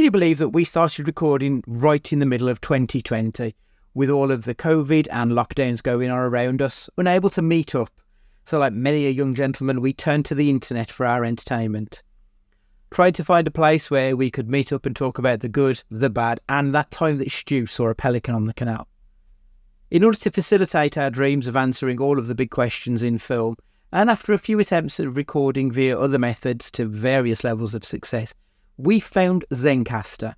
you believe that we started recording right in the middle of 2020 with all of the COVID and lockdowns going on around us, unable to meet up? So like many a young gentleman, we turned to the internet for our entertainment. Tried to find a place where we could meet up and talk about the good, the bad, and that time that Stu saw a pelican on the canal. In order to facilitate our dreams of answering all of the big questions in film, and after a few attempts at recording via other methods to various levels of success, we found Zencastr,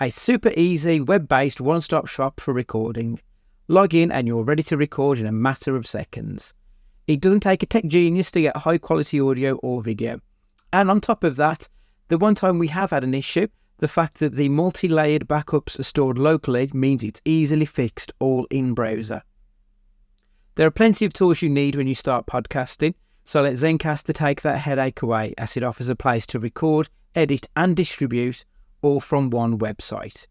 a super easy web-based one-stop shop for recording. Log in and you're ready to record in a matter of seconds. It doesn't take a tech genius to get high quality audio or video. And on top of that, the one time we have had an issue, the fact that the multi-layered backups are stored locally means it's easily fixed all in browser. There are plenty of tools you need when you start podcasting, so let Zencastr take that headache away, as it offers a place to record, edit and distribute all from one website.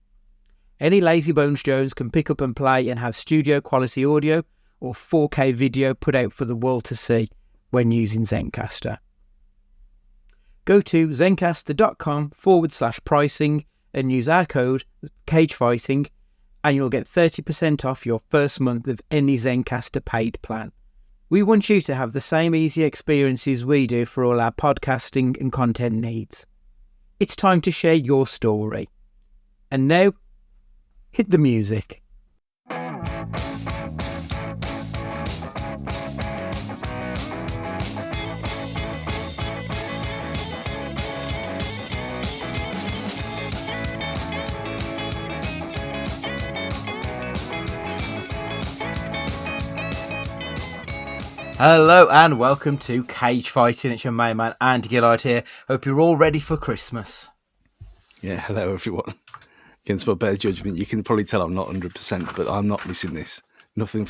Any lazy bones Jones can pick up and play and have studio quality audio or 4K video put out for the world to see when using Zencastr. Go to zencastr.com/pricing and use our code CAGEFIGHTING and you'll get 30% off your first month of any Zencastr paid plan. We want you to have the same easy experiences we do for all our podcasting and content needs. It's time to share your story. And now, hit the music. Hello and welcome to Cage Fighting. It's your main man Andy Gillard here. Hope you're all ready for Christmas. Yeah, hello everyone. Against my better judgment, you can probably tell I'm not 100%, but I'm not missing this. Nothing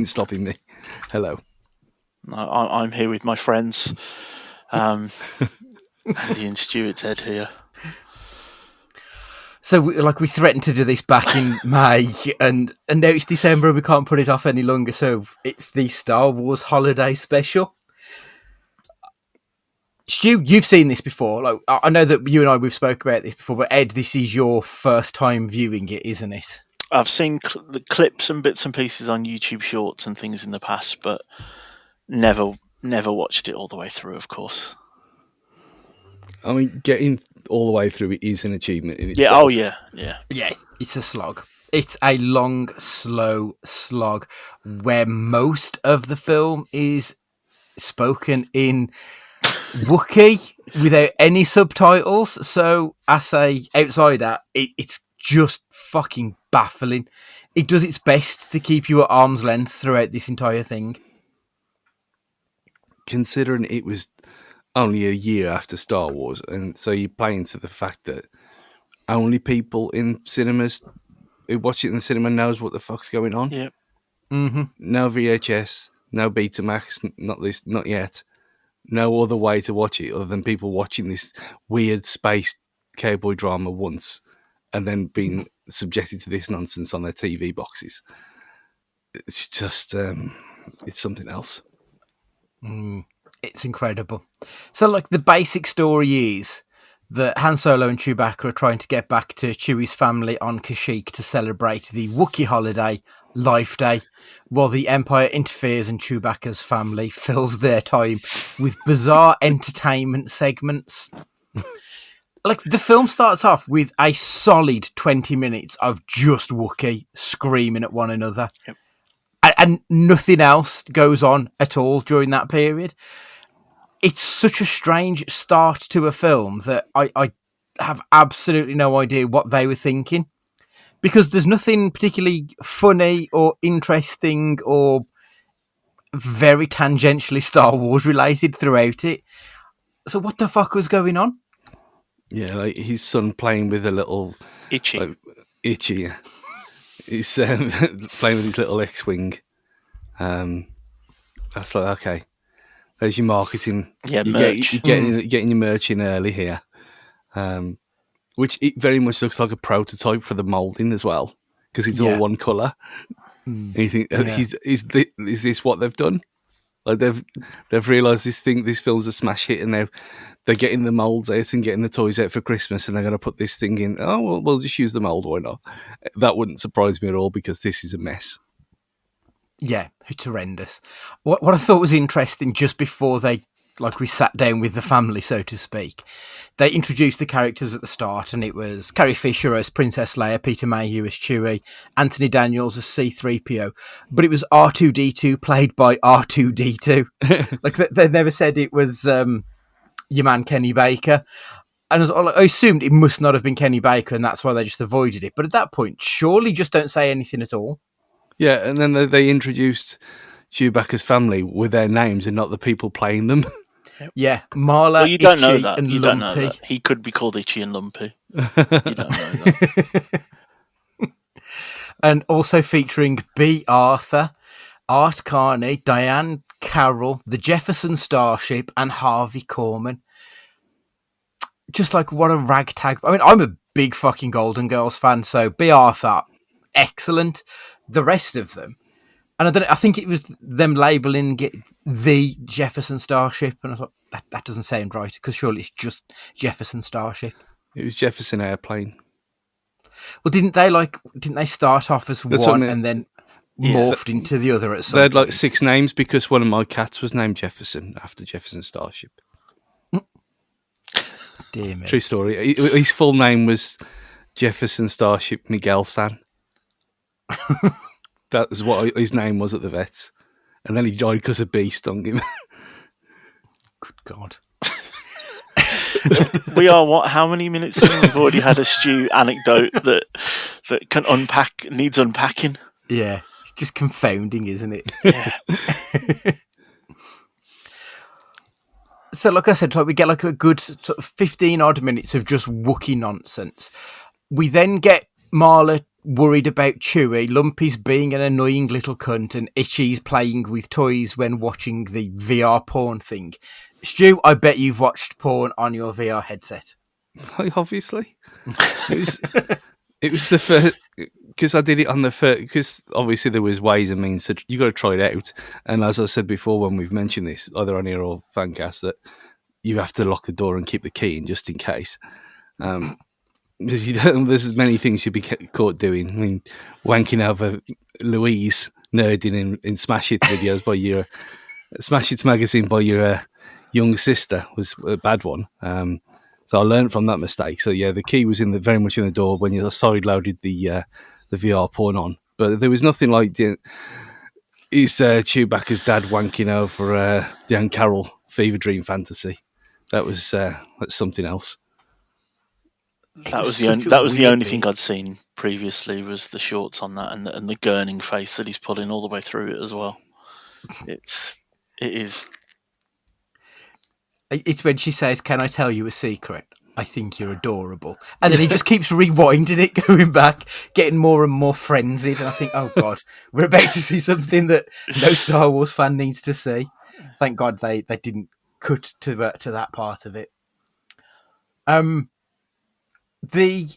stopping me. Hello. I'm here with my friends, Andy and Stuart's Ed here. So, we threatened to do this back in May, and now it's December and we can't put it off any longer, so it's the Star Wars Holiday Special. Stu, you've seen this before. I know that you and I, we've spoke about this before, but Ed, this is your first time viewing it, isn't it? I've seen the clips and bits and pieces on YouTube Shorts and things in the past, but never watched it all the way through, of course. I mean, getting all the way through it is an achievement in itself. Yeah, oh yeah. Yeah, it's a slog. It's a long, slow slog where most of the film is spoken in Wookiee without any subtitles. So, as a outsider, it's just fucking baffling. It does its best to keep you at arm's length throughout this entire thing. Considering it was only a year after Star Wars, and so you play into the fact that only people in cinemas who watch it in the cinema knows what the fuck's going on. Yeah. Mm-hmm. No VHS, no Betamax, not yet. No other way to watch it other than people watching this weird space cowboy drama once and then being subjected to this nonsense on their TV boxes. It's just, it's something else. It's incredible. So, the basic story is that Han Solo and Chewbacca are trying to get back to Chewie's family on Kashyyyk to celebrate the Wookiee holiday, Life Day, while the Empire interferes and Chewbacca's family fills their time with bizarre entertainment segments. The film starts off with a solid 20 minutes of just Wookiee screaming at one another. Yep. And nothing else goes on at all during that period. It's such a strange start to a film that I have absolutely no idea what they were thinking. Because there's nothing particularly funny or interesting or very tangentially Star Wars related throughout it. So what the fuck was going on? Yeah, his son playing with a little... Itchy. Itchy, yeah. He's playing with his little X-Wing. That's okay. There's your marketing. Yeah, merch. You're getting your merch in early here. Which it very much looks like a prototype for the moulding as well, because it's all one colour. And you think, is this what they've done? They've realised this film's a smash hit, and now they're getting the moulds out and getting the toys out for Christmas, and they're going to put this thing in. Oh, well, we'll just use the mould. Why not? That wouldn't surprise me at all because this is a mess. Yeah, it's horrendous. What I thought was interesting, just before we sat down with the family, so to speak, they introduced the characters at the start, and it was Carrie Fisher as Princess Leia, Peter Mayhew as Chewie, Anthony Daniels as C-3PO, but it was R2-D2 played by R2-D2. Like they never said it was your man Kenny Baker. And I assumed it must not have been Kenny Baker, and that's why they just avoided it. But at that point, surely just don't say anything at all. Yeah, and then they introduced Chewbacca's family with their names and not the people playing them. Yeah, Marla, well, you don't Itchy, know that. and You Lumpy. don't know that. He could be called Itchy and Lumpy. You don't know that. And also featuring Bea Arthur, Art Carney, Diane Carroll, the Jefferson Starship, and Harvey Korman. Just like, what a ragtag. I mean, I'm a big fucking Golden Girls fan, so Bea Arthur, excellent. The rest of them, and I think it was them labelling it the Jefferson Starship, and I thought that doesn't sound right because surely it's just Jefferson Starship. It was Jefferson Airplane. Well, didn't they start off as That's one and then morphed into the other at some They had point? like 6 names because one of my cats was named Jefferson after Jefferson Starship. Dear me. True story. His full name was Jefferson Starship Miguel San. That was what his name was at the vets. And then he died because a bee stung him. Good God. We are how many minutes in? We've already had a Stu anecdote that needs unpacking. Yeah, it's just confounding, isn't it? Yeah. So, like I said, we get like a good sort of 15 odd minutes of just Wookiee nonsense. We then get Marla worried about Chewie, Lumpy's being an annoying little cunt, and Itchy's playing with toys when watching the VR porn thing. Stu, I bet you've watched porn on your VR headset. Obviously. It was the first, because I did it on the first, because obviously there was ways and means, so you got to try it out. And as I said before, when we've mentioned this, either on here or Fancast, that you have to lock the door and keep the key in just in case. Because there's many things you'd be caught doing. I mean, wanking over Louise, nerding in Smash Hits videos by your Smash Hits magazine by your young sister was a bad one. So I learned from that mistake. So yeah, the key was very much in the door when you side loaded the VR porn on. But there was nothing like Chewbacca's dad wanking over Dan Carroll fever dream fantasy. That was that's something else. That was the only thing I'd seen previously was the shorts on that and the gurning face that he's pulling all the way through it as well. It is. It's when she says, "Can I tell you a secret? I think you're adorable." And then he just keeps rewinding it, going back, getting more and more frenzied. And I think, oh God, we're about to see something that no Star Wars fan needs to see. Thank God they didn't cut to that part of it. The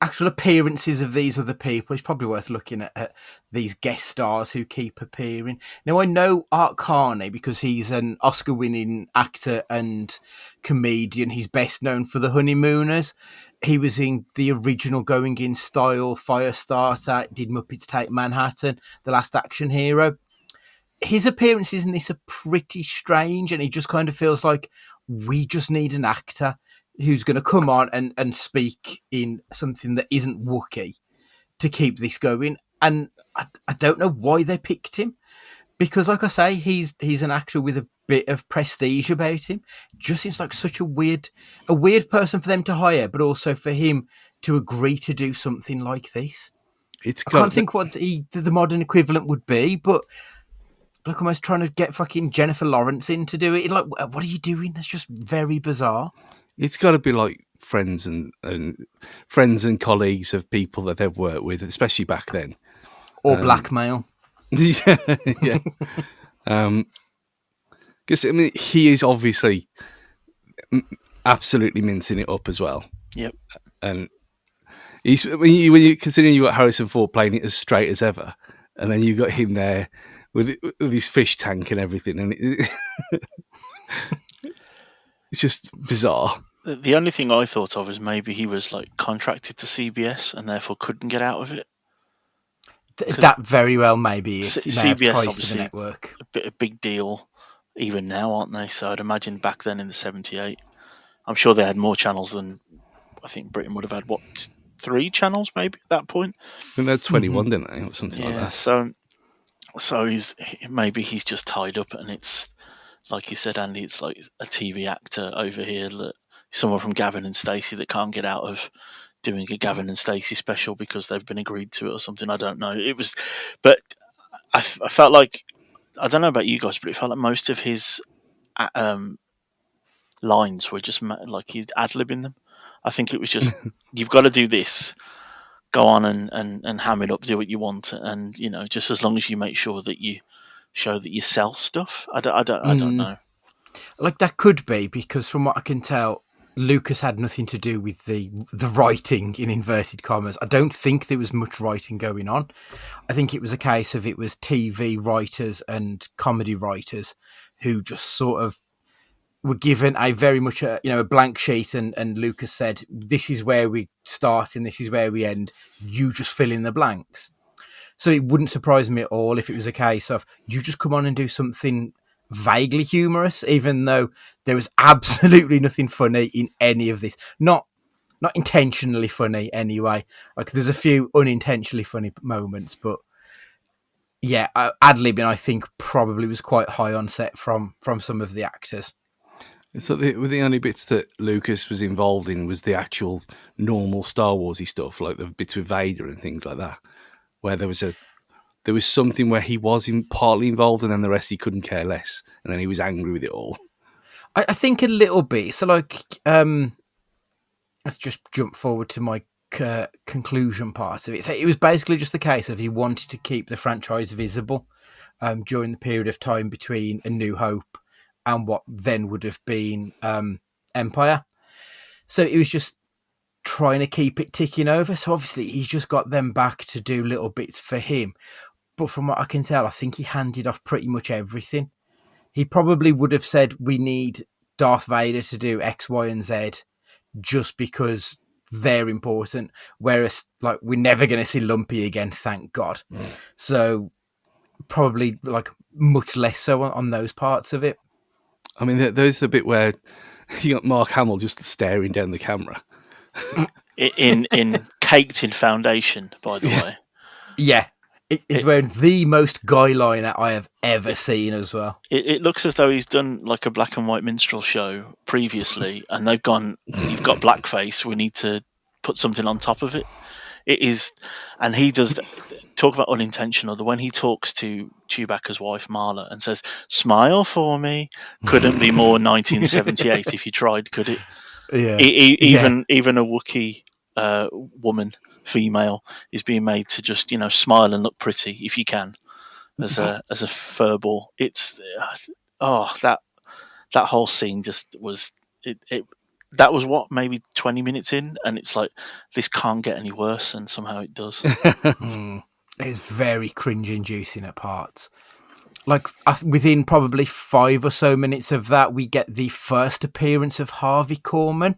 actual appearances of these other people is probably worth looking at these guest stars who keep appearing. Now, I know Art Carney because he's an Oscar-winning actor and comedian. He's best known for The Honeymooners. He was in the original Going In Style, Firestarter, did Muppets Take Manhattan, The Last Action Hero. His appearances in this are pretty strange, and it just kind of feels like we just need an actor who's going to come on and speak in something that isn't Wookiee to keep this going. And I don't know why they picked him, because like I say, he's an actor with a bit of prestige about him. Just seems like such a weird person for them to hire, but also for him to agree to do something like this. I can't think what the modern equivalent would be, but like almost trying to get fucking Jennifer Lawrence in to do it. Like, what are you doing? That's just very bizarre. It's got to be like friends and colleagues of people that they've worked with, especially back then. Or blackmail. Yeah. Because I mean, he is obviously absolutely mincing it up as well. Yep. And when you considering you got Harrison Ford playing it as straight as ever, and then you got him there with his fish tank and everything, and It's just bizarre. The only thing I thought of is maybe he was like contracted to CBS and therefore couldn't get out of it. That very well may be it. He may have CBS ties to obviously the network. a big deal even now, aren't they? So I'd imagine back then in the 78, I'm sure they had more channels than I think Britain would have had. What, 3 channels maybe at that point? I think they had 21, didn't they, or something like that? So he's just tied up, and it's like you said, Andy. It's like a TV actor over here, someone from Gavin and Stacey that can't get out of doing a Gavin and Stacey special because they've been agreed to it or something. I don't know. It was, but I felt like, I don't know about you guys, but it felt like most of his lines were just like he'd ad-libbing them. I think it was just, you've got to do this. Go on and ham it up, do what you want, and just as long as you make sure that you show that you sell stuff. I don't know. Like that could be, because from what I can tell, Lucas had nothing to do with the writing in inverted commas. I don't think there was much writing going on. I think it was a case of it was TV writers and comedy writers who just sort of were given a very much a blank sheet, and Lucas said, this is where we start and this is where we end. You just fill in the blanks. So it wouldn't surprise me at all if it was a case of you just come on and do something vaguely humorous, even though there was absolutely nothing funny in any of this. Not intentionally funny anyway. Like there's a few unintentionally funny moments, but yeah, ad-libbing I think probably was quite high on set from some of the actors. So the only bits that Lucas was involved in was the actual normal Star Warsy stuff, like the bits with Vader and things like that, where there was something where he was partly involved, and then the rest he couldn't care less, and then he was angry with it all. I think a little bit. So, like, let's just jump forward to my conclusion part of it. So it was basically just the case of he wanted to keep the franchise visible during the period of time between A New Hope and what then would have been Empire. So it was just trying to keep it ticking over. So obviously he's just got them back to do little bits for him. But from what I can tell, I think he handed off pretty much everything. He probably would have said, we need Darth Vader to do X, Y, and Z just because they're important. Whereas, like, we're never going to see Lumpy again, thank God. So probably, like, much less so on those parts of it. I mean, there's the bit where you got Mark Hamill just staring down the camera. in caked in foundation, by the way. Yeah. It's wearing the most guy liner I have ever seen as well. It looks as though he's done like a black and white minstrel show previously, and they've gone, you've got blackface, we need to put something on top of it. It is, and he does talk about unintentional. When he talks to Chewbacca's wife Marla and says, "Smile for me," couldn't be more 1978 if you tried, could it? Yeah. Even a Wookiee woman, female, is being made to just smile and look pretty if you can, as a furball. It's that whole scene just was it. That was what, maybe 20 minutes in, and it's like, this can't get any worse, and somehow it does. It's very cringe-inducing at parts. Like, within probably 5 or so minutes of that, we get the first appearance of Harvey Korman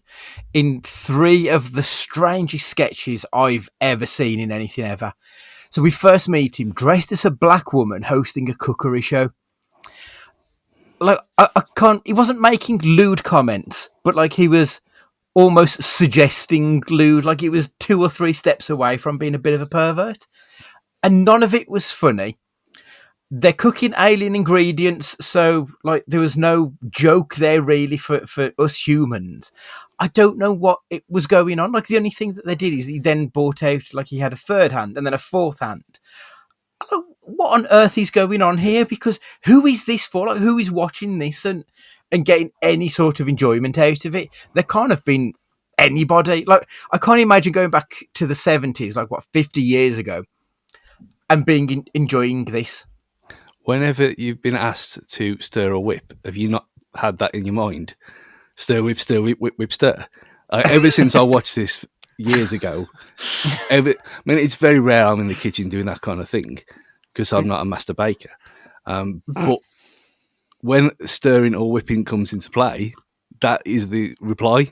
in 3 of the strangest sketches I've ever seen in anything ever. So we first meet him dressed as a black woman hosting a cookery show. Like, I can't, he wasn't making lewd comments, but like he was almost suggesting lewd, like it was 2 or 3 steps away from being a bit of a pervert. And none of it was funny. They're cooking alien ingredients, so like there was no joke there really for us humans. I don't know what it was going on. Like the only thing that they did is he then brought out, like he had a third hand and then a fourth hand. I don't know what on earth is going on here, because who is this for? Like, who is watching this and getting any sort of enjoyment out of it? There can't have been anybody. Like, I can't imagine going back to the 70s, like 50 years ago, and enjoying this. Whenever you've been asked to stir a whip, have you not had that in your mind? Stir, whip, whip, whip, stir. Ever since I watched this years ago, it's very rare I'm in the kitchen doing that kind of thing because I'm not a master baker. But when stirring or whipping comes into play, that is the reply.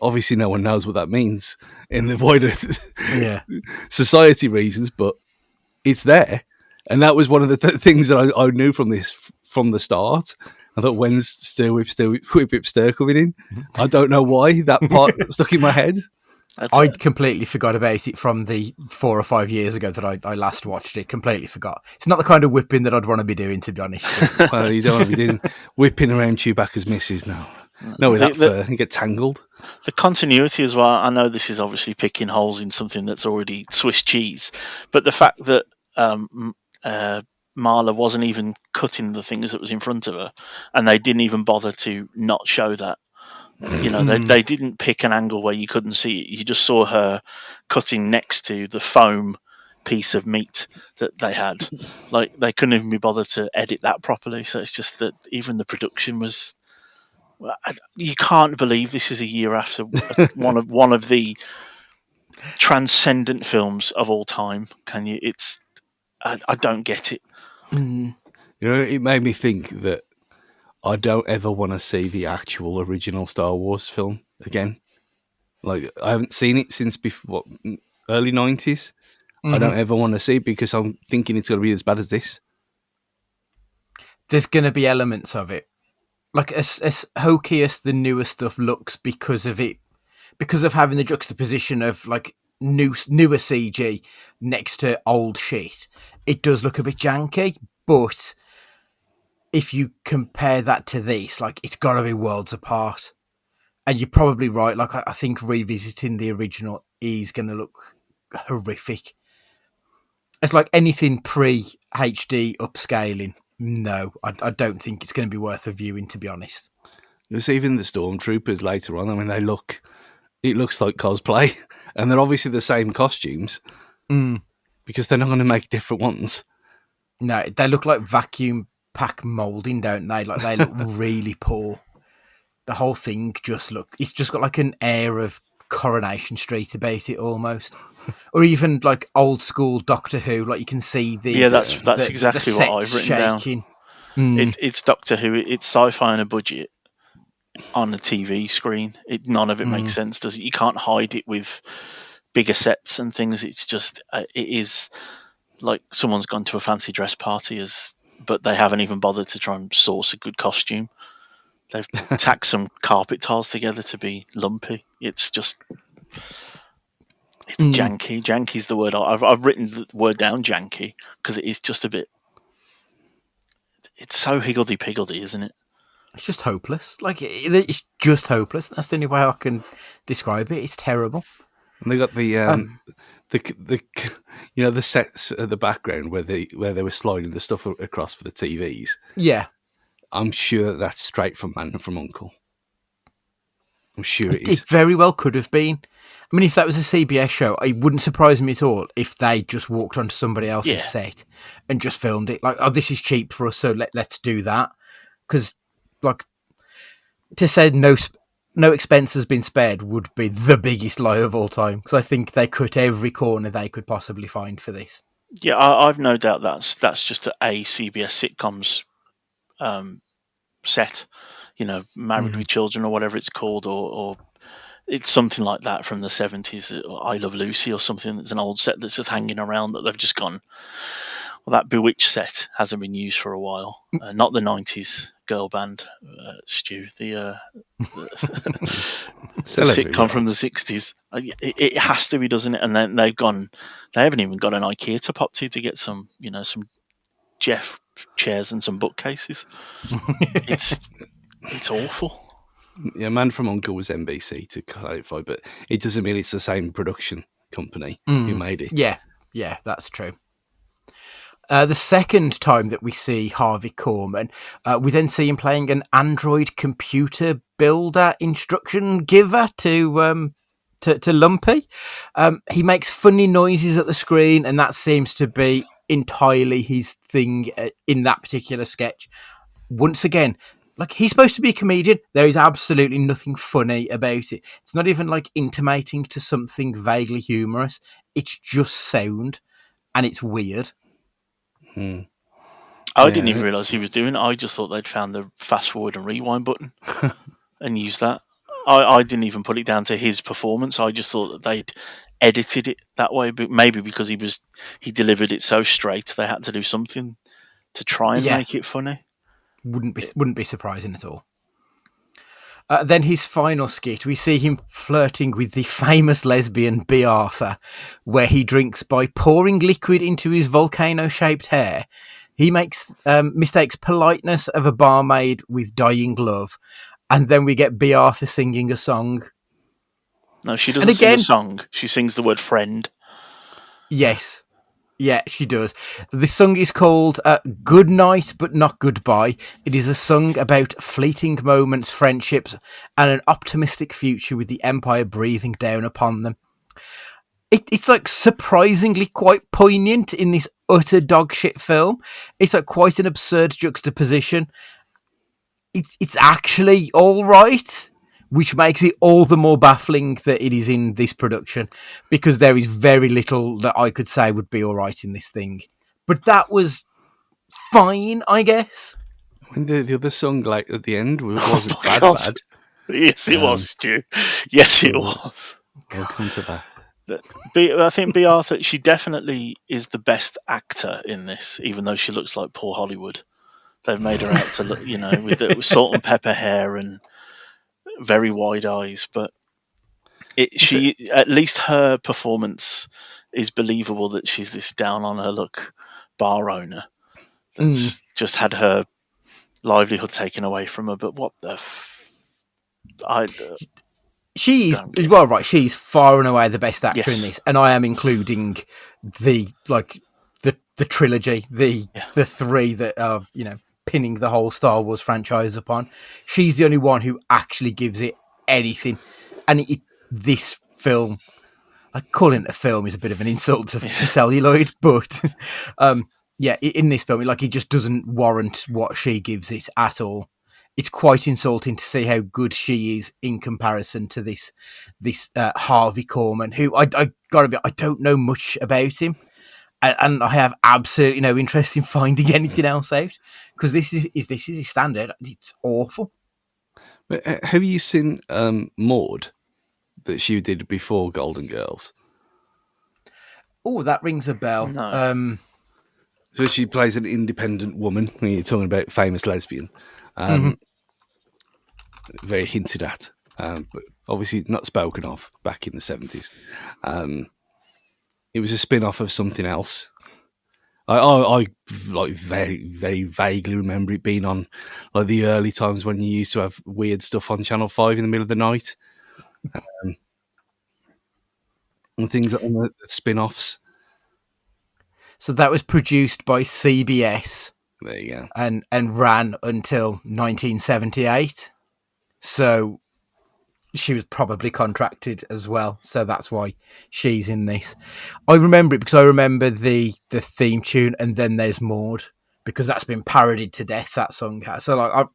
Obviously, no one knows what that means in the wider society reasons, but it's there. And that was one of the things that I knew from this from the start. I thought, when's Stir Whip Stir coming in? I don't know why that part stuck in my head. I'd completely forgot about it from the 4 or 5 years ago that I last watched it. Completely forgot. It's not the kind of whipping that I'd want to be doing, to be honest. Well, you don't want to be doing whipping around Chewbacca's missus now. No, with that fur, you get tangled. The continuity as well. I know this is obviously picking holes in something that's already Swiss cheese, but the fact that Marla wasn't even cutting the things that was in front of her, and they didn't even bother to not show that. You know, they didn't pick an angle where you couldn't see it. You just saw her cutting next to the foam piece of meat that they had. Like, they couldn't even be bothered to edit that properly. So it's just that even the production was. You can't believe this is a year after one of the transcendent films of all time. Can you? It's I don't get it. You know, it made me think that I don't ever want to see the actual original Star Wars film again. Like, I haven't seen it since before early 90s. I don't ever want to see it because I'm thinking it's going to be as bad as this. There's going to be elements of it. Like, as hokey as the newer stuff looks because of it, because of having the juxtaposition of like newer CG next to old shit, it does look a bit janky. But if you compare that to this, like, it's got to be worlds apart. And you're probably right. Like, I think revisiting the original is going to look horrific. It's like anything pre-HD upscaling. No, I don't think it's going to be worth a viewing, to be honest. It's even the stormtroopers later on. I mean, it looks like cosplay, and they're obviously the same costumes because they're not going to make different ones. No, they look like vacuum pack molding, don't they? Like, they look really poor. The whole thing it's just got like an air of Coronation Street about it almost. Or even like old school Doctor Who, like you can see that's exactly what I've written shaking down. It's Doctor Who. It's sci-fi on a budget on a TV screen. None of it makes sense, does it? You can't hide it with bigger sets and things. It's just it is like someone's gone to a fancy dress party, but they haven't even bothered to try and source a good costume. They've tacked some carpet tiles together to be lumpy. It's just. It's janky. Janky's the word. I've written the word down, janky, because it is just a bit. It's so higgledy-piggledy, isn't it? It's just hopeless. Like, it's just hopeless. That's the only way I can describe it. It's terrible. And they got the the sets at the background where they were sliding the stuff across for the TVs. Yeah, I'm sure that's straight from Man from Uncle. I'm sure it is. It very well could have been. I mean, if that was a CBS show, it wouldn't surprise me at all if they just walked onto somebody else's set and just filmed it. Like, oh, this is cheap for us, so let's do that. Because, like, to say no expense has been spared would be the biggest lie of all time. Because I think they cut every corner they could possibly find for this. Yeah, I've no doubt that's just a CBS sitcoms set. You know, Married with Children or whatever it's called, or it's something like that from the 70s, or I Love Lucy or something that's an old set that's just hanging around that they've just gone, well, that Bewitched set hasn't been used for a while. Not the 90s girl band, Stu, the sitcom from the 60s. It has to be, doesn't it? And then they haven't even got an IKEA to pop to get some Jeff chairs and some bookcases. It's awful. Yeah, Man from Uncle was NBC, to clarify, but it doesn't mean it's the same production company who made it. Yeah, that's true. The second time that we see Harvey Korman, we then see him playing an android computer builder instruction giver to Lumpy. He makes funny noises at the screen, and that seems to be entirely his thing in that particular sketch. Once again, like, he's supposed to be a comedian. There is absolutely nothing funny about it. It's not even like intimating to something vaguely humorous. It's just sound, and it's weird. I didn't even realise he was doing it. I just thought they'd found the fast forward and rewind button. and use that. I didn't even put it down to his performance. I just thought that they'd edited it that way, but maybe because he delivered it so straight, they had to do something to try and make it funny. Wouldn't be surprising at all. Then his final skit, we see him flirting with the famous lesbian Bea Arthur, where he drinks by pouring liquid into his volcano-shaped hair. He mistakes politeness of a barmaid with dying love, and then we get Bea Arthur singing a song. No, she doesn't sing a song. She sings the word friend. Yes. Yeah, she does. The song is called Good Night But Not Goodbye. It is a song about fleeting moments, friendships, and an optimistic future with the Empire breathing down upon them. It's like surprisingly quite poignant in this utter dogshit film. It's like quite an absurd juxtaposition. It's actually all right, which makes it all the more baffling that it is in this production, because there is very little that I could say would be all right in this thing. But that was fine, I guess. When the other song, like at the end, wasn't bad. Yes, it was, Stu. Yes, it was. We'll come to that. I think Bea Arthur, she definitely is the best actor in this, even though she looks like poor Hollywood. They've made her out to look, with salt and pepper hair and very wide eyes, but at least her performance is believable, that she's this down on her luck bar owner that's just had her livelihood taken away from her. But what the she's far and away the best actor in this, and I am including the trilogy, the three that are pinning the whole Star Wars franchise upon. She's the only one who actually gives it anything. And this film, calling it a film is a bit of an insult to celluloid, but in this film, it just doesn't warrant what she gives it at all. It's quite insulting to see how good she is in comparison to this Harvey Korman, who I gotta be, I don't know much about him. And I have absolutely no interest in finding anything else out, because this is his standard. It's awful. But have you seen Maud that she did before Golden Girls? Oh, that rings a bell. No. So she plays an independent woman. When you're talking about famous lesbian, very hinted at, but obviously not spoken of back in the 70s. It was a spin-off of something else. I very, very vaguely remember it being on the early times when you used to have weird stuff on Channel 5 in the middle of the night. And things on the spin-offs. So that was produced by CBS. There you go. And ran until 1978. So she was probably contracted as well, so that's why she's in this. I remember it because I remember the theme tune, and then there's Maud, because that's been parodied to death, that song has. So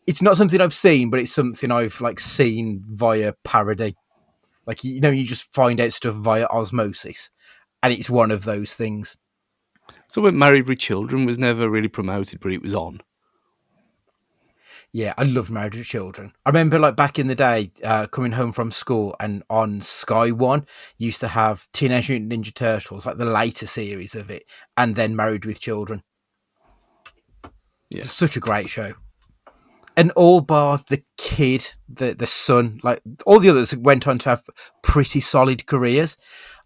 it's not something I've seen, but it's something I've seen via parody. You just find out stuff via osmosis, and it's one of those things. So when Married with Children was never really promoted, but it was on. Yeah, I love Married with Children. I remember back in the day, coming home from school, and on Sky One used to have Teenage Mutant Ninja Turtles, the later series of it, and then Married with Children. Yeah, such a great show. And all bar the kid, the son, all the others went on to have pretty solid careers.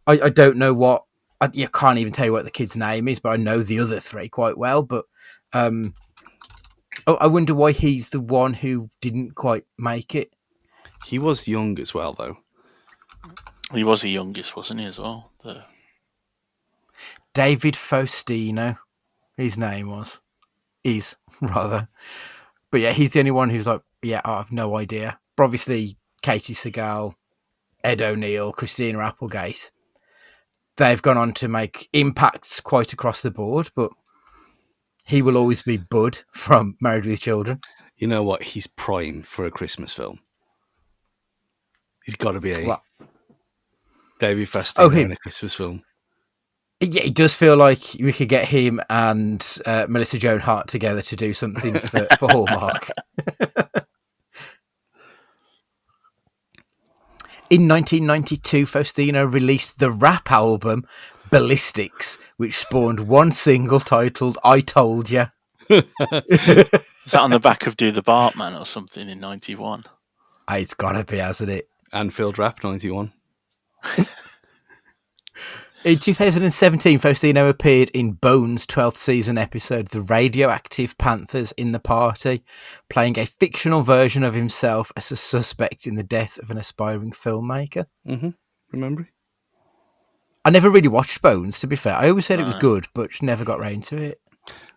I don't know what, I can't even tell you what the kid's name is, but I know the other three quite well. But I wonder why he's the one who didn't quite make it. He was young as well, though. He was the youngest, wasn't he, as well? David Faustino, his name is rather. But yeah, he's the only one who's I have no idea. But obviously, Katie Sagal, Ed O'Neill, Christina Applegate, they've gone on to make impacts quite across the board, but he will always be Bud from Married with Children. You know what? He's prime for a Christmas film. He's got to be David Faustino in a Christmas film. Yeah, it does feel like we could get him and Melissa Joan Hart together to do something for Hallmark. In 1992, Faustino released the rap album Ballistics, which spawned one single titled I Told Ya. Is that on the back of Do the Bartman or something in 91? It's gotta be, hasn't it? Anfield Rap 91. In 2017, Faustino appeared in Bones' 12th season episode, The Radioactive Panthers in the Party, playing a fictional version of himself as a suspect in the death of an aspiring filmmaker. Mm-hmm. Remember? I never really watched Bones, to be fair. I always said it was good, but just never got round to it.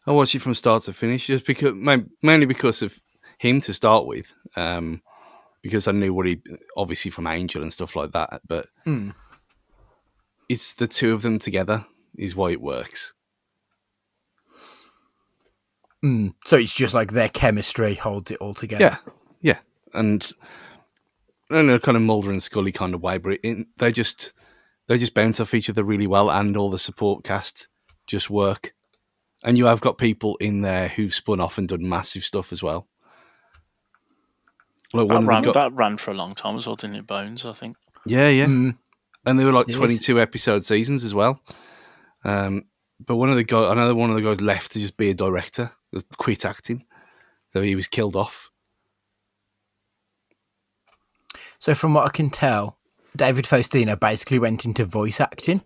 I watched it from start to finish, just because, mainly because of him to start with, because I knew what he, obviously from Angel and stuff like that, but... It's the two of them together is why it works. So it's just like their chemistry holds it all together. Yeah. And in a kind of Mulder and Scully kind of way, but they just bounce off each other really well, and all the support cast just work. And you have got people in there who've spun off and done massive stuff as well. Like that ran for a long time as well, didn't it, Bones, I think? Yeah. And they were like 22 episode seasons as well. But another one of the guys left to just be a director, quit acting. So he was killed off. So from what I can tell, David Faustino basically went into voice acting.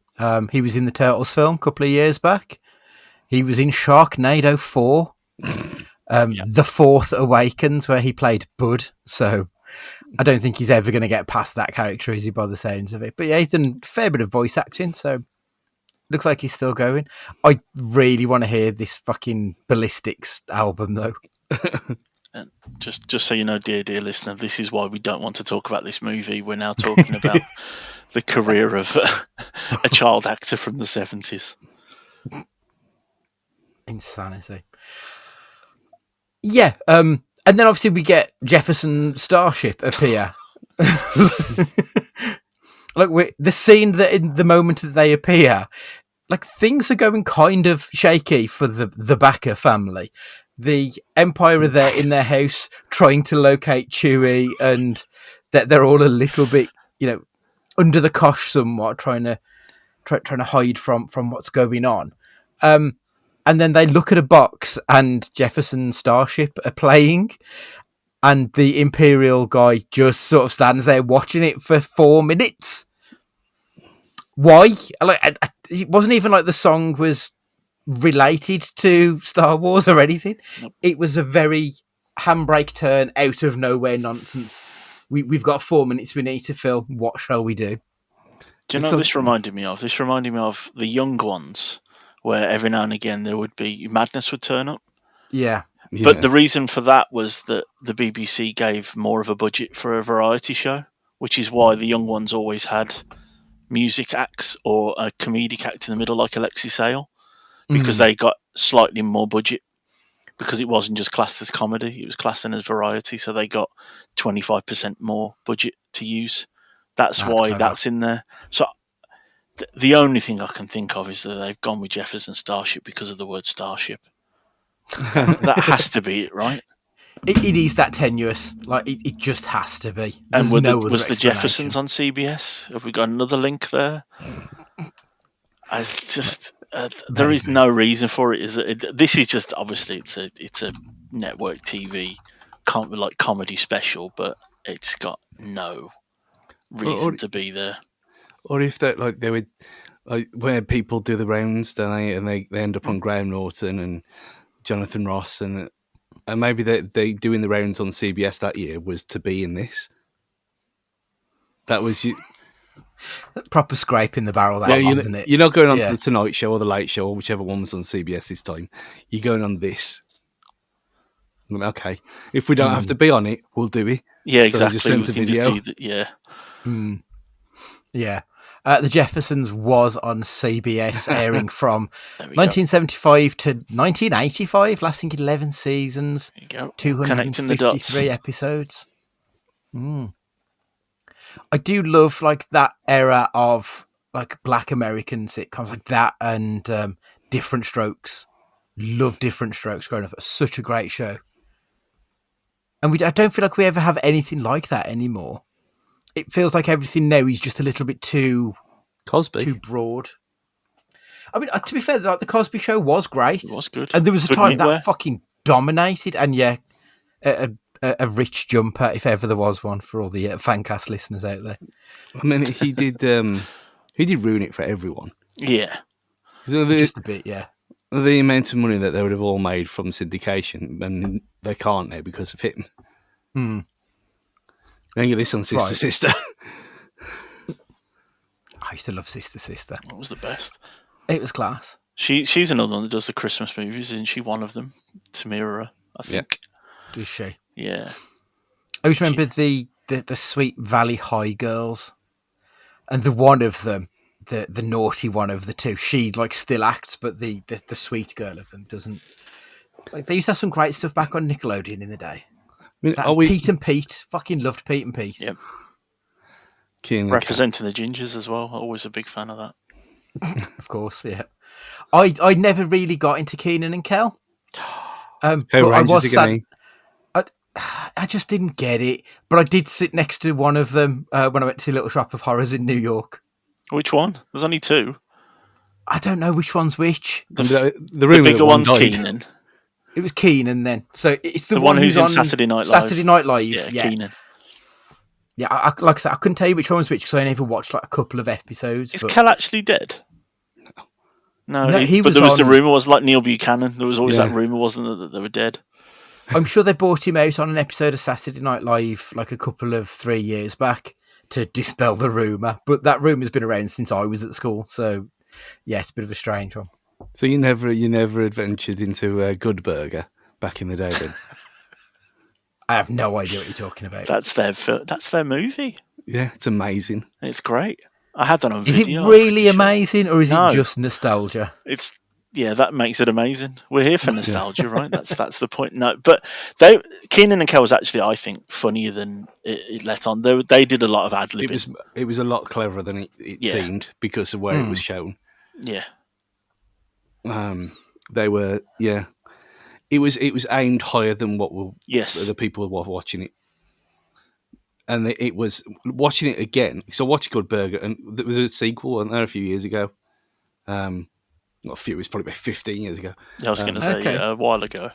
He was in the Turtles film a couple of years back. He was in Sharknado 4. The Fourth Awakens, where he played Bud. So... I don't think he's ever going to get past that character, is he, by the sounds of it? But yeah, he's done a fair bit of voice acting, so looks like he's still going. I really want to hear this fucking Ballistics album, though. And just so you know, dear listener, this is why we don't want to talk about this movie. We're now talking about the career of a child actor from the 70s. Insanity. Yeah, and then obviously we get Jefferson Starship appear. Like the scene that in the moment that they appear, like things are going kind of shaky for the Backer family. The Empire are there in their house trying to locate Chewie, and that they're all a little bit, under the cosh somewhat, trying to hide from what's going on. And then they look at a box and Jefferson Starship are playing, and the Imperial guy just sort of stands there watching it for 4 minutes. Why? It wasn't even like the song was related to Star Wars or anything. Nope. It was a very handbrake turn, out of nowhere nonsense. We've got 4 minutes we need to fill. What shall we do? Do you know what this reminded me of? This reminded me of The Young Ones, where every now and again there would be madness would turn up. Yeah. But the reason for that was that the BBC gave more of a budget for a variety show, which is why The Young Ones always had music acts or a comedic act in the middle, like Alexi Sale, because they got slightly more budget, because it wasn't just classed as comedy, it was classed as variety, so they got 25% more budget to use. That's why clever. That's in there. So the only thing I can think of is that they've gone with Jefferson Starship because of the word starship. That has to be it, right? It is that tenuous. Like, it just has to be. There's and was the Jeffersons on CBS? Have we got another link there? It's just... there is no reason for it. This is just... Obviously, it's a network TV comedy special, but it's got no reason to be there. Or if that, they would, where people do the rounds, don't they? And they end up on Graham Norton and Jonathan Ross, and maybe they doing the rounds on CBS that year was to be in this. That was you. Proper scrape in the barrel, that was, isn't it? You're not going on to the Tonight Show or the Late Show or whichever one was on CBS this time. You're going on this. Okay, if we don't have to be on it, we'll do it. Yeah, exactly. So we can just do that. Yeah. Yeah. The Jeffersons was on CBS, airing from 1975 to 1985, lasting 11 seasons, 253 episodes. I do love that era of Black American sitcoms like that, and Different Strokes. Love Different Strokes growing up. It's such a great show. And I don't feel like we ever have anything like that anymore. it feels like everything now is just a little bit too Cosby. broad. I mean, to be fair, like, the Cosby Show was great. It was good. And there was a Good time knitwear. that fucking dominated. And yeah, a rich jumper, if ever there was one, for all the Fancast listeners out there. I mean, he did ruin it for everyone. Yeah. Just a bit, yeah. The amount of money that they would have all made from syndication, and they can't now because of him. Don't get this on Sister Right. Sister. I used to love Sister Sister. That was the best. It was class. She's another one that does the Christmas movies, isn't she? One of them. Tamira, I think. Does she? Yeah. I always remember the Sweet Valley High girls, and the one of them, the naughty one of the two, she like still acts, but the sweet girl of them doesn't. Like, they used to have some great stuff back on Nickelodeon in the day. I mean, Pete and Pete, fucking loved Pete and Pete. Yep. Keenan Representing the gingers as well. Always a big fan of that. Of course, yeah. I never really got into Keenan and Kel. But I was sad. I just didn't get it. But I did sit next to one of them when I went to see Little Shop of Horrors in New York. Which one? There's only two. I don't know which one's which. the bigger one's Keenan. It was Keenan then. So it's the one who's in on Saturday Night Live. Saturday Night Live. Yeah, Yeah. Keenan. Yeah, like I said, I couldn't tell you which one was which because I never watched like a couple of episodes. Is Kel actually dead? No, No, but there was the rumour, was like Neil Buchanan. There was always that rumour, wasn't there, that they were dead? I'm sure they brought him out on an episode of Saturday Night Live like a couple of 3 years back to dispel the rumour. But that rumour's been around since I was at school. So, yeah, it's a bit of a strange one. So you never adventured into a Good Burger back in the day then? I have no idea what you're talking about. That's their movie. Yeah, it's amazing. It's great. I had that on Is video. it really amazing or is No. it just nostalgia? That makes it amazing. We're here for nostalgia, right? That's the point. No, but Keenan and Kel was actually, I think, funnier than it let on. They did a lot of ad libbing. It was a lot cleverer than it seemed because of where it was shown. Yeah. They were It was aimed higher than what the people were watching it. And it was watching it again. So I watched Good Burger, and there was a sequel, wasn't there, a few years ago? Not a few, it was probably about 15 years ago. I was going to say a while ago.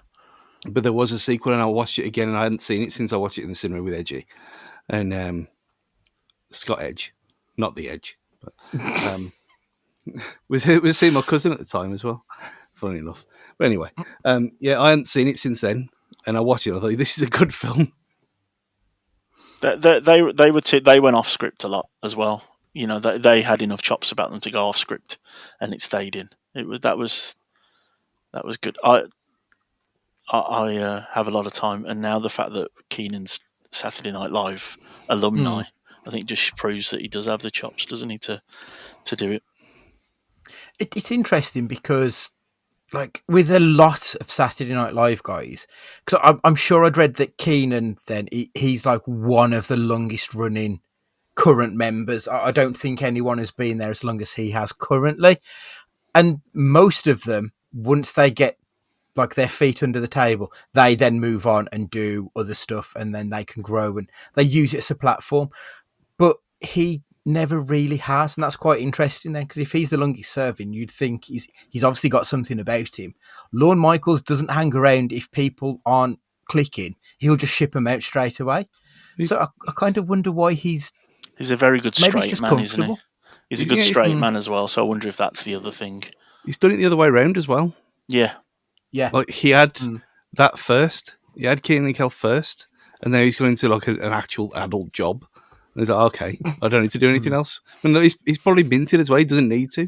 But there was a sequel, and I watched it again, and I hadn't seen it since I watched it in the cinema with Edgy. And Scott Edge, not the Edge. But, was seeing my cousin at the time as well, funny enough. But anyway, I hadn't seen it since then, and I watched it, and I thought, this is a good film. They went off script a lot as well. You know, they had enough chops about them to go off script, and it stayed in. That was good. I have a lot of time, and now the fact that Keenan's Saturday Night Live alumni, I think, just proves that he does have the chops, doesn't he, to do it. It's interesting because, like, with a lot of Saturday Night Live guys, because I'm sure I'd read that Keenan, then he's like one of the longest running current members. I don't think anyone has been there as long as he has currently. And most of them, once they get like their feet under the table, they then move on and do other stuff, and then they can grow and they use it as a platform. But he never really has, and that's quite interesting then, because if he's the longest serving, you'd think he's obviously got something about him. Lorne Michaels doesn't hang around. If people aren't clicking, he'll just ship them out straight away. So I kind of wonder why he's a very good straight man, isn't he? He's a good straight man as well, so I wonder if that's the other thing. He's done it the other way around as well. Yeah. Like, he had that first. He had Keenan and Kel first, and now he's going into like an actual adult job. And he's like, okay, I don't need to do anything else. And he's probably minted as well. He doesn't need to.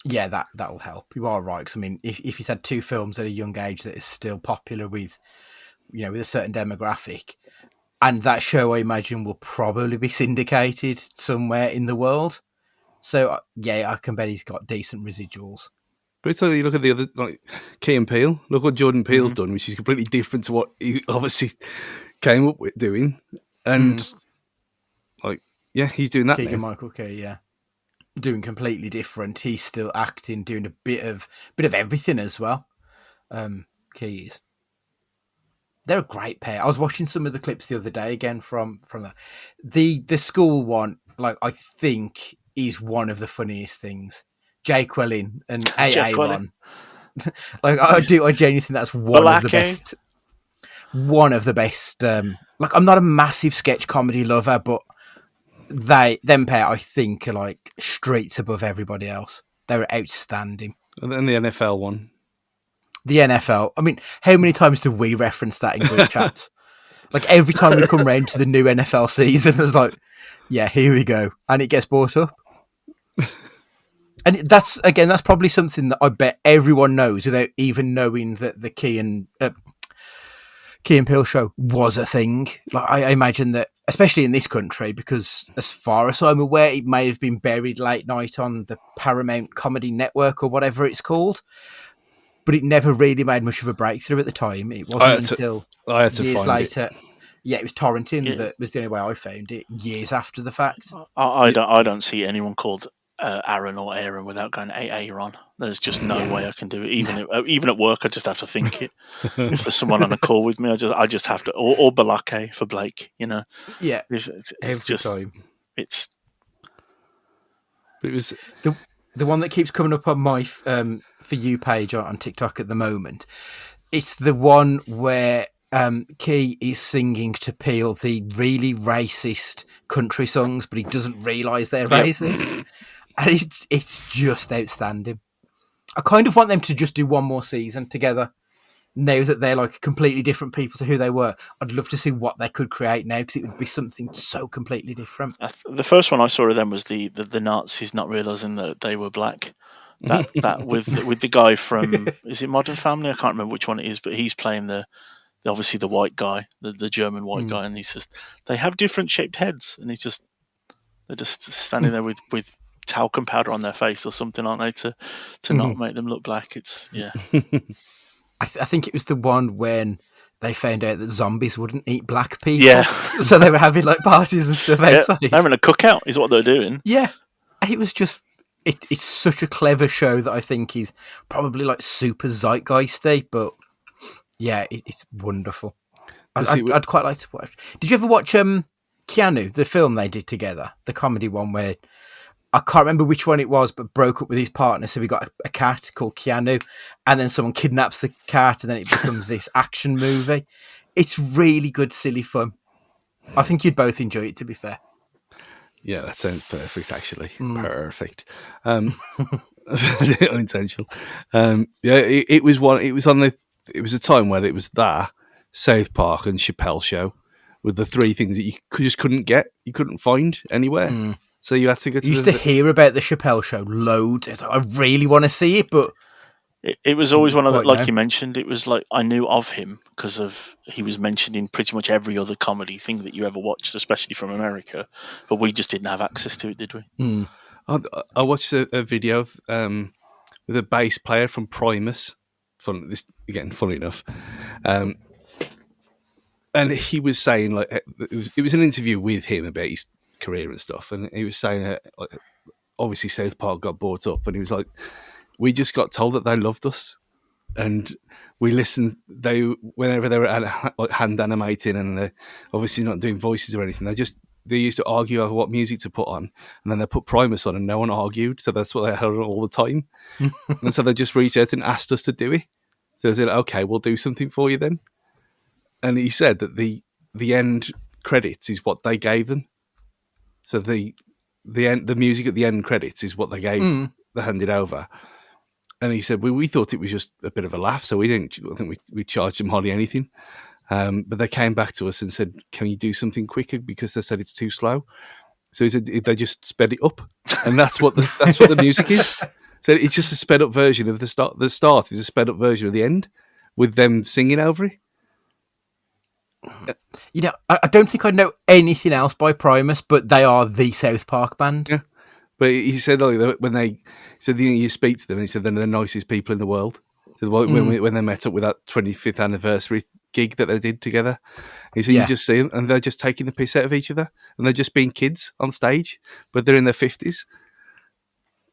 Yeah, that'll help. You are right. Because, I mean, if he's had two films at a young age that is still popular with a certain demographic, and that show, I imagine, will probably be syndicated somewhere in the world. So, I can bet he's got decent residuals. But it's like, you look at the other, like Key and Peele. Look what Jordan Peele's done, which is completely different to what he obviously came up with doing. And he's doing that now. Keegan-Michael Key, doing completely different. He's still acting, doing a bit of everything as well. Key is. They're a great pair. I was watching some of the clips the other day again from that. The school one, like I think, is one of the funniest things. Jake Welling and Jake Aaron. Like I genuinely think that's one of the best. One of the best. Like I'm not a massive sketch comedy lover, but them pair I think are like streets above everybody else. They were outstanding. And then the NFL one. The NFL. I mean, how many times do we reference that in group chats? Like every time we come round to the new NFL season, there's like, yeah, here we go, and it gets brought up. And that's probably something that I bet everyone knows without even knowing that the Key and Peele show was a thing. Like I imagine that, especially in this country, because as far as I'm aware, it may have been buried late night on the Paramount Comedy Network or whatever it's called. But it never really made much of a breakthrough at the time. It wasn't until years later. Yeah, it was torrenting that was the only way I found it. Years after the fact. I don't see anyone called Aaron or Aaron without going Aaron. There's just no way I can do it. Even at work, I just have to think it. If there's someone on a call with me, I just have to. Or Balake for Blake. You know. Yeah. It's just time. It was the one that keeps coming up on my For You page on TikTok at the moment. It's the one where Key is singing to Peele the really racist country songs, but he doesn't realise they're racist. And it's just outstanding. I kind of want them to just do one more season together. Now that they're like completely different people to who they were, I'd love to see what they could create now, because it would be something so completely different. The first one I saw of them was the Nazis not realising that they were black. That with the guy from, is it Modern Family? I can't remember which one it is, but he's playing obviously the white guy, the German white guy, and he's just, they have different shaped heads, and they're just standing there with talcum powder on their face or something, aren't they, to not make them look black? It's I think it was the one when they found out that zombies wouldn't eat black people. Yeah. So they were having like parties and stuff outside. They're having a cookout is what they're doing. Yeah. It was just, it's such a clever show that I think is probably like super zeitgeisty, but yeah, it's wonderful. I'd quite like to watch. Did you ever watch Keanu, the film they did together, the comedy one where I can't remember which one it was, but broke up with his partner, so we got a cat called Keanu, and then someone kidnaps the cat, and then it becomes this action movie. It's really good, silly fun. I think you'd both enjoy it, to be fair. Yeah, that sounds perfect, actually. Perfect. Unintentional. It was one. It was a time where it was that South Park and Chappelle Show with the three things that you just couldn't get, you couldn't find anywhere. So you had to go to. You used to hear about the Chappelle Show loads. I really want to see it, but it was always one of the, like you mentioned, it was like I knew of him because he was mentioned in pretty much every other comedy thing that you ever watched, especially from America. But we just didn't have access to it, did we? I watched a video of, with a bass player from Primus. Funny enough, and he was saying like it was an interview with him about his career and stuff, and he was saying that obviously South Park got bought up, and he was like, we just got told that they loved us, and we listened. Whenever they were like hand animating, and they're obviously not doing voices or anything, they used to argue over what music to put on, and then they put Primus on, and no one argued, so that's what they had on all the time. And so they just reached out and asked us to do it. So they said, okay, we'll do something for you then. And he said that the end credits is what they gave them. So the music at the end credits is what they gave, they handed over. And he said, we thought it was just a bit of a laugh, so I think we charged them hardly anything. But they came back to us and said, can you do something quicker? Because they said it's too slow. So he said, they just sped it up. And that's what the music is. So it's just a sped up version of the start. The start is a sped up version of the end with them singing over it. You know, I don't think I know anything else by Primus, but they are the South Park band. Yeah, but he said like you speak to them, and he said they're the nicest people in the world. So when they met up with that 25th anniversary gig that they did together, he said you just see them, and they're just taking the piss out of each other, and they're just being kids on stage, but they're in their 50s.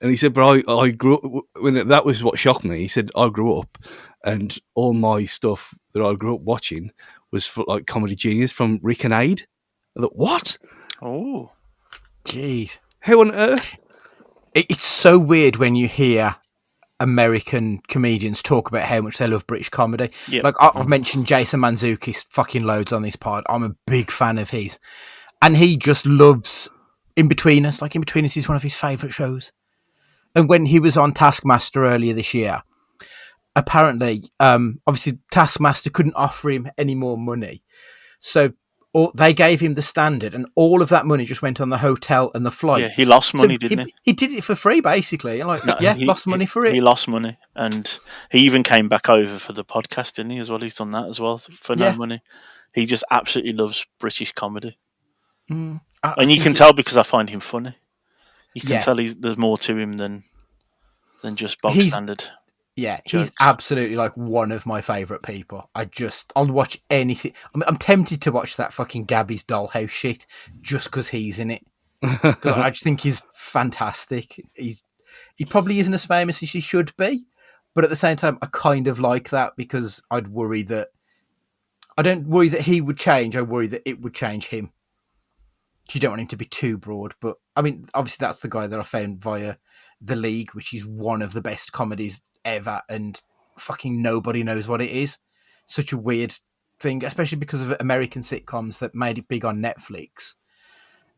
And he said, but I grew up, when that was what shocked me. He said, I grew up, and all my stuff that I grew up watching was for like Comedy Genius from Rick and Aid. I thought, what? Oh, Jeez. How on earth? It's so weird when you hear American comedians talk about how much they love British comedy. Yep. Like I've mentioned Jason Mantzoukas fucking loads on this pod. I'm a big fan of his. And he just loves In Between Us. Like In Between Us is one of his favourite shows. And when he was on Taskmaster earlier this year, apparently, obviously Taskmaster couldn't offer him any more money. So they gave him the standard, and all of that money just went on the hotel and the flight. yeah, he lost money, didn't he? He did it for free, basically. Like, No, lost money for it. He lost money, and he even came back over for the podcast, didn't he? As well, he's done that as well for no money. He just absolutely loves British comedy, and you can tell because I find him funny. You can tell there's more to him than just bog standard. Yeah, jokes. He's absolutely like one of my favourite people. I'll watch anything. I'm tempted to watch that fucking Gabby's Dollhouse shit just because he's in it. I just think he's fantastic. He probably isn't as famous as he should be, but at the same time, I kind of like that because I don't worry that he would change. I worry that it would change him. You don't want him to be too broad, but I mean, obviously that's the guy that I found via The League, which is one of the best comedies ever, and fucking nobody knows what it is. Such a weird thing, especially because of American sitcoms that made it big on Netflix.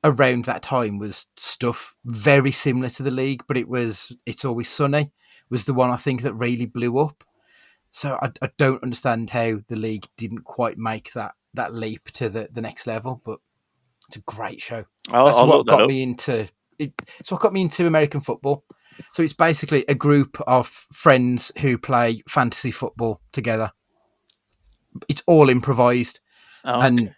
Around that time was stuff very similar to The League, but It's Always Sunny was the one I think that really blew up. So I don't understand how The League didn't quite make that leap to the next level, but it's a great show. That's what got me into it. It's what got me into American football. So it's basically a group of friends who play fantasy football together. It's all improvised. Oh, okay. And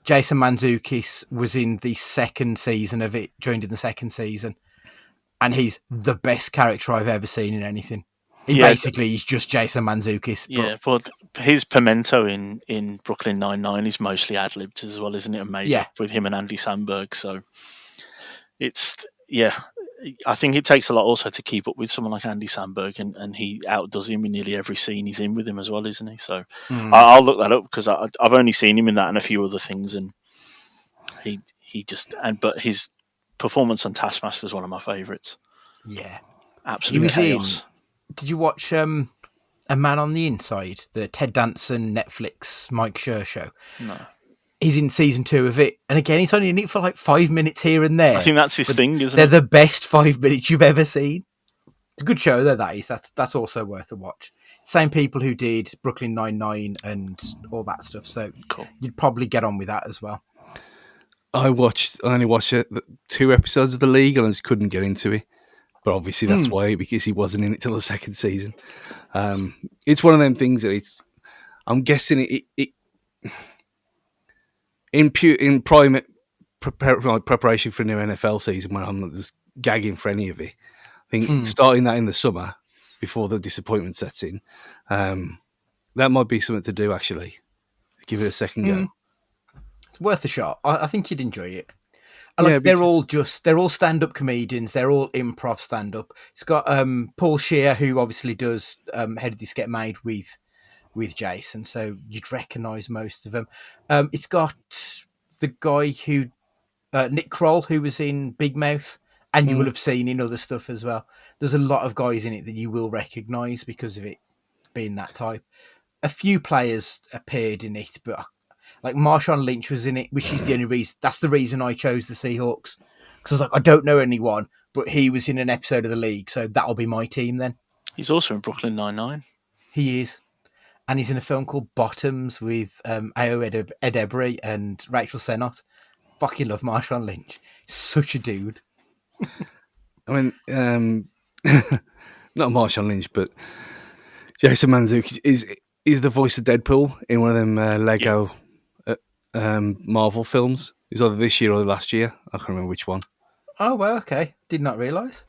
Jason Mantzoukas was in the second season of it, joined in the second season. And he's the best character I've ever seen in anything. Basically, he's just Jason Mantzoukas. Yeah, but his Pimento in Brooklyn Nine-Nine is mostly ad-libbed as well, isn't it? And made up with him and Andy Samberg. So it's, I think it takes a lot also to keep up with someone like Andy Samberg, and he outdoes him in nearly every scene he's in with him as well, isn't he? So I'll look that up because I've only seen him in that and a few other things, and but his performance on Taskmaster is one of my favourites. Yeah, absolute chaos. Did you watch A Man on the Inside, the Ted Danson Netflix Mike Schur show? No. He's in season 2 of it. And again, he's only in it for like 5 minutes here and there. I think that's his thing, isn't it? They're the best 5 minutes you've ever seen. It's a good show, though, that is. That's also worth a watch. Same people who did Brooklyn Nine-Nine and all that stuff. So cool. You'd probably get on with that as well. I only watched 2 episodes of The League and I just couldn't get into it. But obviously that's why, because he wasn't in it till the second season. It's one of them things that I'm guessing it in prime preparation for a new NFL season when I'm not just gagging for any of it. I think starting that in the summer before the disappointment sets in, that might be something to do actually. Give it a second go. It's worth a shot. I think you'd enjoy it. They're all stand-up comedians. They're all improv stand-up. It's got Paul Scheer, who obviously does How Did This Get Made with Jason, so you'd recognise most of them. It's got the guy who Nick Kroll, who was in Big Mouth, and you will have seen in other stuff as well. There's a lot of guys in it that you will recognise because of it being that type. A few players appeared in it, but like Marshawn Lynch was in it, which is the only reason. That's the reason I chose the Seahawks, because I was like, I don't know anyone, but he was in an episode of The League, so that'll be my team then. He's also in Brooklyn Nine-Nine. He is, and he's in a film called Bottoms with Ayo Edebiri and Rachel Sennott. Fucking love Marshawn Lynch. Such a dude. I mean, not Marshawn Lynch, but Jason Mantzoukas is the voice of Deadpool in one of them Lego Marvel films. It was either this year or last year. I can't remember which one. Oh, well, okay. Did not realise.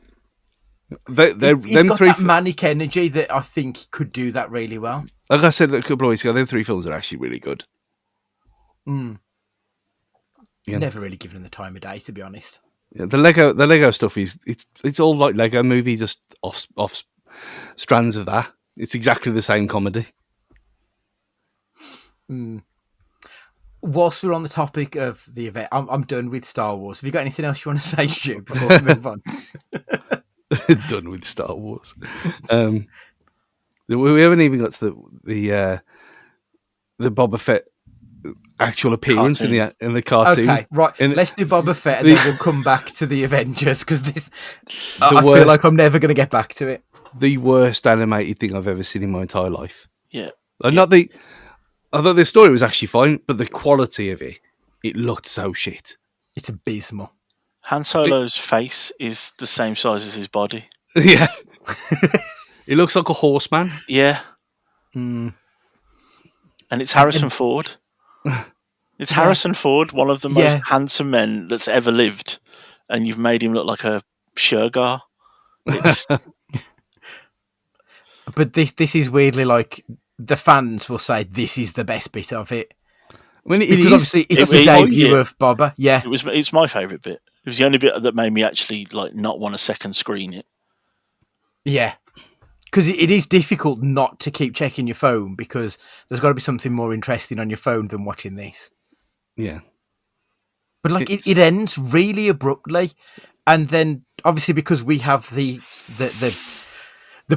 He's got that manic energy that I think could do that really well. Like I said a couple of weeks ago, them 3 films are actually really good. Yeah. Never really given him the time of day, to be honest. Yeah, the Lego stuff it's all like Lego Movie, just off strands of that. It's exactly the same comedy. whilst we're on the topic of the event, I'm done with Star Wars. Have you got anything else you want to say, Stu, before we move on? Done with Star Wars. We haven't even got to the Boba Fett actual appearance in the cartoon. Okay, right. Let's do Boba Fett, and then we'll come back to the Avengers, because I feel like I'm never going to get back to it. The worst animated thing I've ever seen in my entire life. Yeah. Not although the story was actually fine, but the quality of it looked so shit. It's abysmal. Han Solo's face is the same size as his body. Yeah. He looks like a horseman. Yeah. And it's Harrison Ford. It's Harrison Ford, one of the most handsome men that's ever lived, and you've made him look like a Shergar. It's... But this is weirdly like the fans will say this is the best bit of it. I mean, because obviously it's the debut of Boba. Yeah, it's my favourite bit. It was the only bit that made me actually not want to second screen it. Yeah, because it is difficult not to keep checking your phone, because there's got to be something more interesting on your phone than watching this. Yeah, but it ends really abruptly, and then obviously because we have the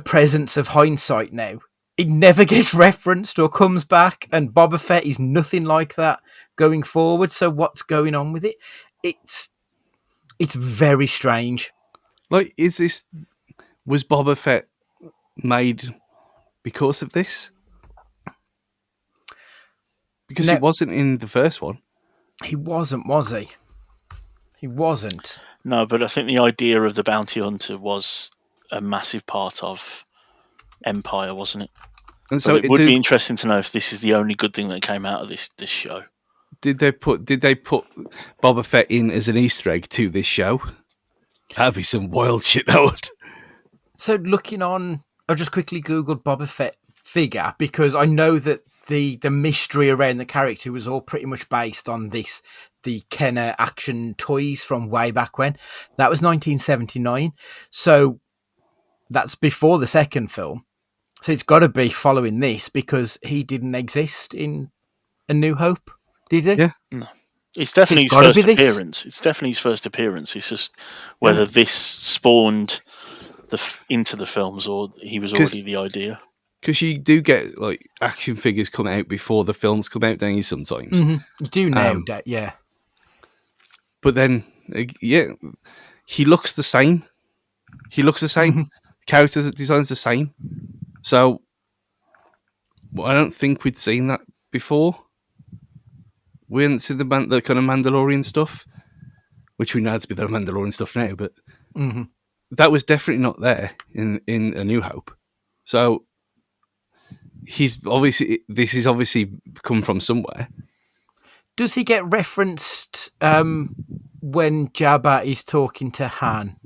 presence of hindsight now, it never gets referenced or comes back, and Boba Fett is nothing like that going forward. So what's going on with it? It's very strange. Like, was Boba Fett made because of this? Because he wasn't in the first one. He wasn't, was he? He wasn't. No, but I think the idea of the bounty hunter was a massive part of Empire, wasn't it? And so it would be interesting to know if this is the only good thing that came out of this show. Did they put Boba Fett in as an Easter egg to this show? That'd be some wild shit, that would. So looking on, I just quickly Googled Boba Fett figure, because I know that the mystery around the character was all pretty much based on the Kenner action toys from way back when. That was 1979. So that's before the second film. So it's got to be following this, because he didn't exist in A New Hope, did he? Yeah. No. It's definitely his first appearance. It's definitely his first appearance. It's just whether this spawned into the films or he was already the idea. Because you do get action figures come out before the films come out, don't you, sometimes? Mm-hmm. You do now, yeah. But then, he looks the same. Mm-hmm. Character design's the same. So, I don't think we'd seen that before. We hadn't seen the kind of Mandalorian stuff, which we know to be the Mandalorian stuff now, but that was definitely not there in A New Hope. So, this is obviously come from somewhere. Does he get referenced when Jabba is talking to Han?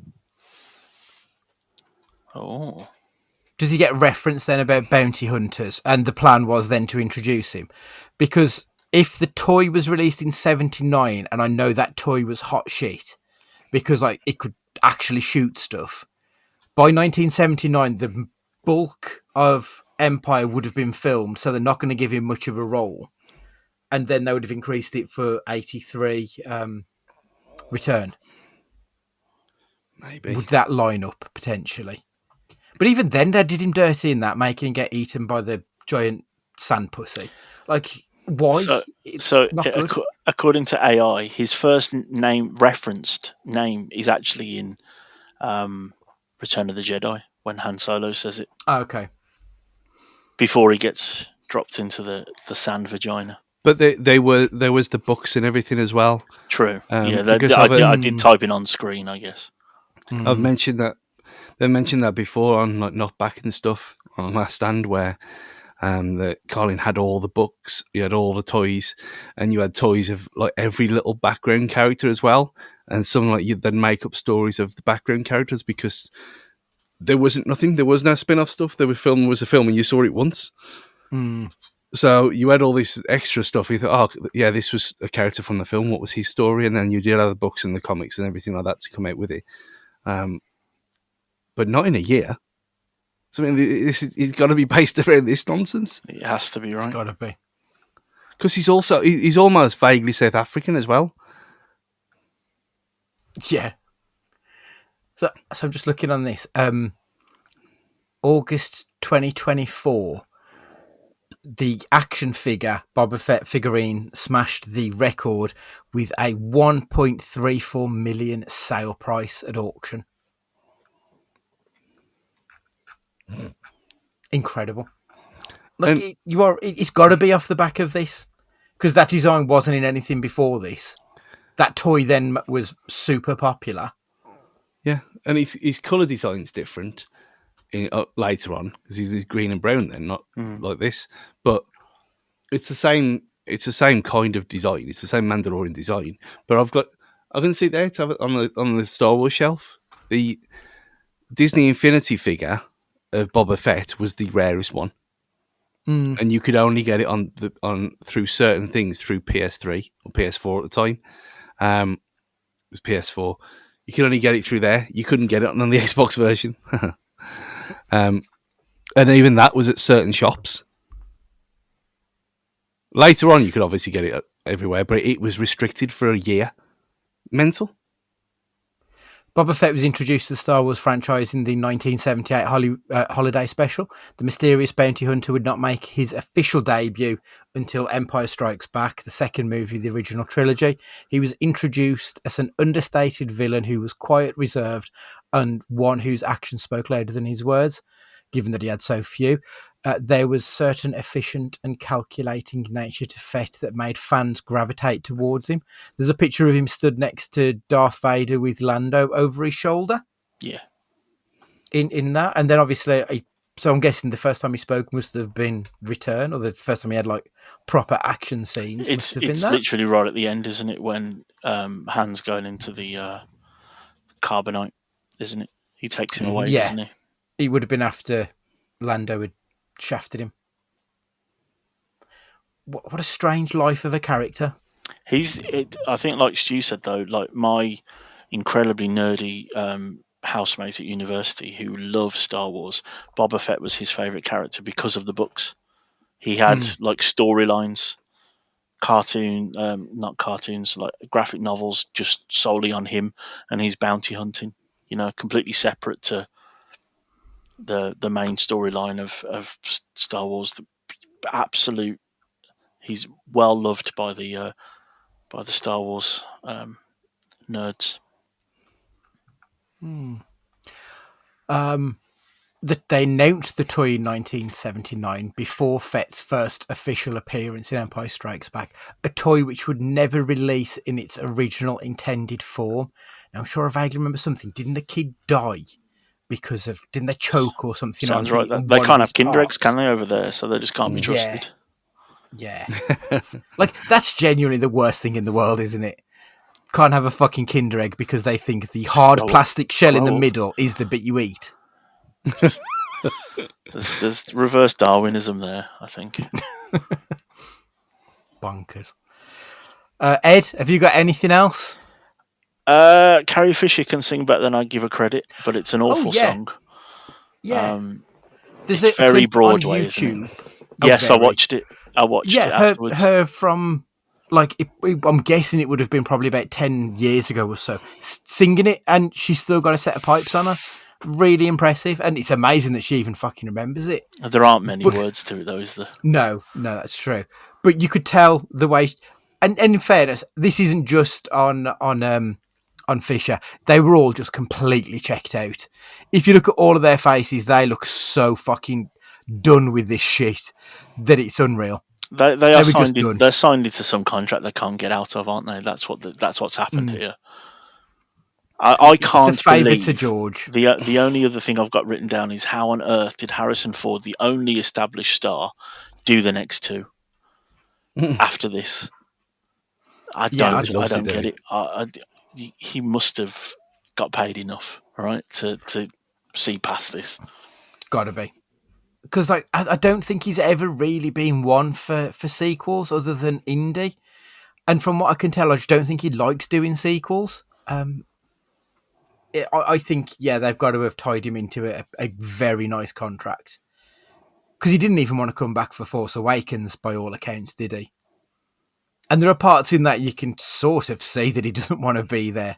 Oh. Does he get referenced then about bounty hunters? And the plan was then to introduce him. Because if the toy was released in 79, and I know that toy was hot shit, because it could actually shoot stuff, by 1979, the bulk of Empire would have been filmed, so they're not going to give him much of a role. And then they would have increased it for 83 Return. Maybe. Would that line up, potentially? But even then, they did him dirty in that, making him get eaten by the giant sand pussy. Why? So according to AI, his first referenced name is actually in Return of the Jedi, when Han Solo says it. Oh, okay. Before he gets dropped into the sand vagina. But there was the books and everything as well. True. I did type it on screen, I guess. I've mentioned that. They mentioned that before on Not Back and stuff on Last Stand, where that Colin had all the books, you had all the toys, and you had toys of every little background character as well. And some you'd then make up stories of the background characters, because there wasn't nothing. There was no spin-off stuff. There was a film, and you saw it once. So you had all this extra stuff. You thought, oh, yeah, this was a character from the film. What was his story? And then you did have the books and the comics and everything like that to come out with it. But not in a year. So, it's got to be based around this nonsense. It has to be, right? It's got to be. Because he's almost vaguely South African as well. Yeah. So I'm just looking on this. August 2024, the action figure Boba Fett figurine smashed the record with a 1.34 million sale price at auction. Incredible. Look, it's got to be off the back of this, because that design wasn't in anything before this. That toy then was super popular. Yeah, and his colour design's different later on, because he's green and brown then, not like this. But it's the same. It's the same kind of design. It's the same Mandalorian design. But I can see there to have it on the Star Wars shelf. The Disney Infinity figure of Boba Fett was the rarest one, and you could only get it on through certain things through PS3 or PS4 at the time. It was PS4. You could only get it through there. You couldn't get it on the Xbox version. And even that was at certain shops. Later on, you could obviously get it everywhere, but it was restricted for a year. Mental. Boba Fett was introduced to the Star Wars franchise in the 1978 holiday special. The mysterious bounty hunter would not make his official debut until Empire Strikes Back, the second movie of the original trilogy. He was introduced as an understated villain who was quiet, reserved, and one whose actions spoke louder than his words, given that he had so few. There was certain efficient and calculating nature to Fett that made fans gravitate towards him. There's a picture of him stood next to Darth Vader with Lando over his shoulder. Yeah. In that. And then obviously, so I'm guessing the first time he spoke must have been Return, or the first time he had like proper action scenes. It's literally right at the end, isn't it? When Han's going into the carbonite, isn't it? He takes him away, doesn't he? He would have been after Lando had shafted him. What a strange life of a character. I think, like Stu said, though, like my incredibly nerdy housemate at university who loves Star Wars, Boba Fett was his favourite character because of the books. He had like storylines, not cartoons, like graphic novels just solely on him and his bounty hunting, completely separate to the main storyline of Star Wars. He's well loved by the Star Wars nerds. That they announced the toy in 1979 before Fett's first official appearance in Empire Strikes Back, a toy which would never release in its original intended form. Now, I'm sure I vaguely remember something. Didn't a kid die? Didn't they choke or something? Sounds right. They can't have Kinder eggs, can they, over there? So they just can't be trusted. Yeah. Like, that's genuinely the worst thing in the world, isn't it? Can't have a fucking Kinder egg because they think the hard plastic shell in the middle is the bit you eat. There's reverse Darwinism there, I think. Bonkers. Ed, have you got anything else? Carrie Fisher can sing better than I give her credit, but it's an awful song. Yeah. There's it's very Broadway, isn't it? Yes, I watched it. it afterwards. Her from, like, I'm guessing it would have been probably about 10 years ago or so, singing it, and she's still got a set of pipes on her. Really impressive, and it's amazing that she even fucking remembers it. There aren't many words to it, though, is there? No, that's true. But you could tell the way, and in fairness, this isn't just on Fisher. They were all just completely checked out. If you look at all of their faces, they look so fucking done with this shit that it's unreal. They're signed into some contract they can't get out of, aren't they? That's what's happened here. I can't it's a favour believe to George. The only other thing I've got written down is how on earth did Harrison Ford, the only established star, do the next two after this? I don't get it. He must have got paid enough, right, to see past this. Gotta be. Because I don't think he's ever really been one for sequels other than indie. And from what I can tell, I just don't think he likes doing sequels. I think, they've got to have tied him into a very nice contract. Because he didn't even want to come back for Force Awakens, by all accounts, did he? And there are parts in that you can sort of see that he doesn't want to be there.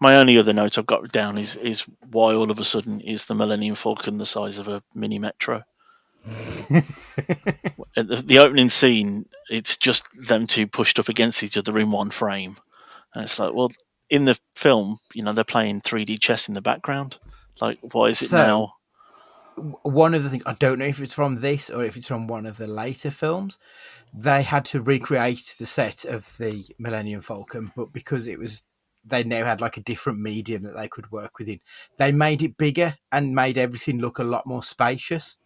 My only other note I've got down is why all of a sudden is the Millennium Falcon the size of a mini metro? The opening scene, it's just them two pushed up against each other in one frame, and it's like, well, in the film, they're playing 3D chess in the background. Like, why is it now? One of the things, I don't know if it's from this or if it's from one of the later films, they had to recreate the set of the Millennium Falcon, but because they now had like a different medium that they could work within, they made it bigger and made everything look a lot more spacious.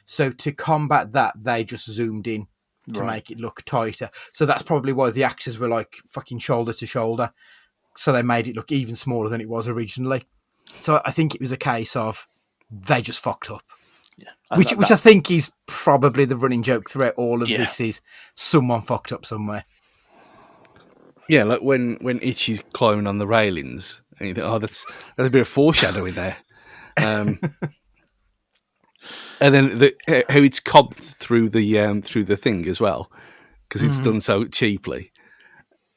So to combat that, they just zoomed in to make it look tighter. So that's probably why the actors were like fucking shoulder to shoulder. So they made it look even smaller than it was originally. So I think it was a case of they just fucked up. Yeah. Which I think is probably the running joke throughout all of this is someone fucked up somewhere. Yeah, like when Itchy's climbing on the railings, and you think, oh, there's a bit of foreshadowing there. And then how it's cobbed through the thing as well, because it's done so cheaply.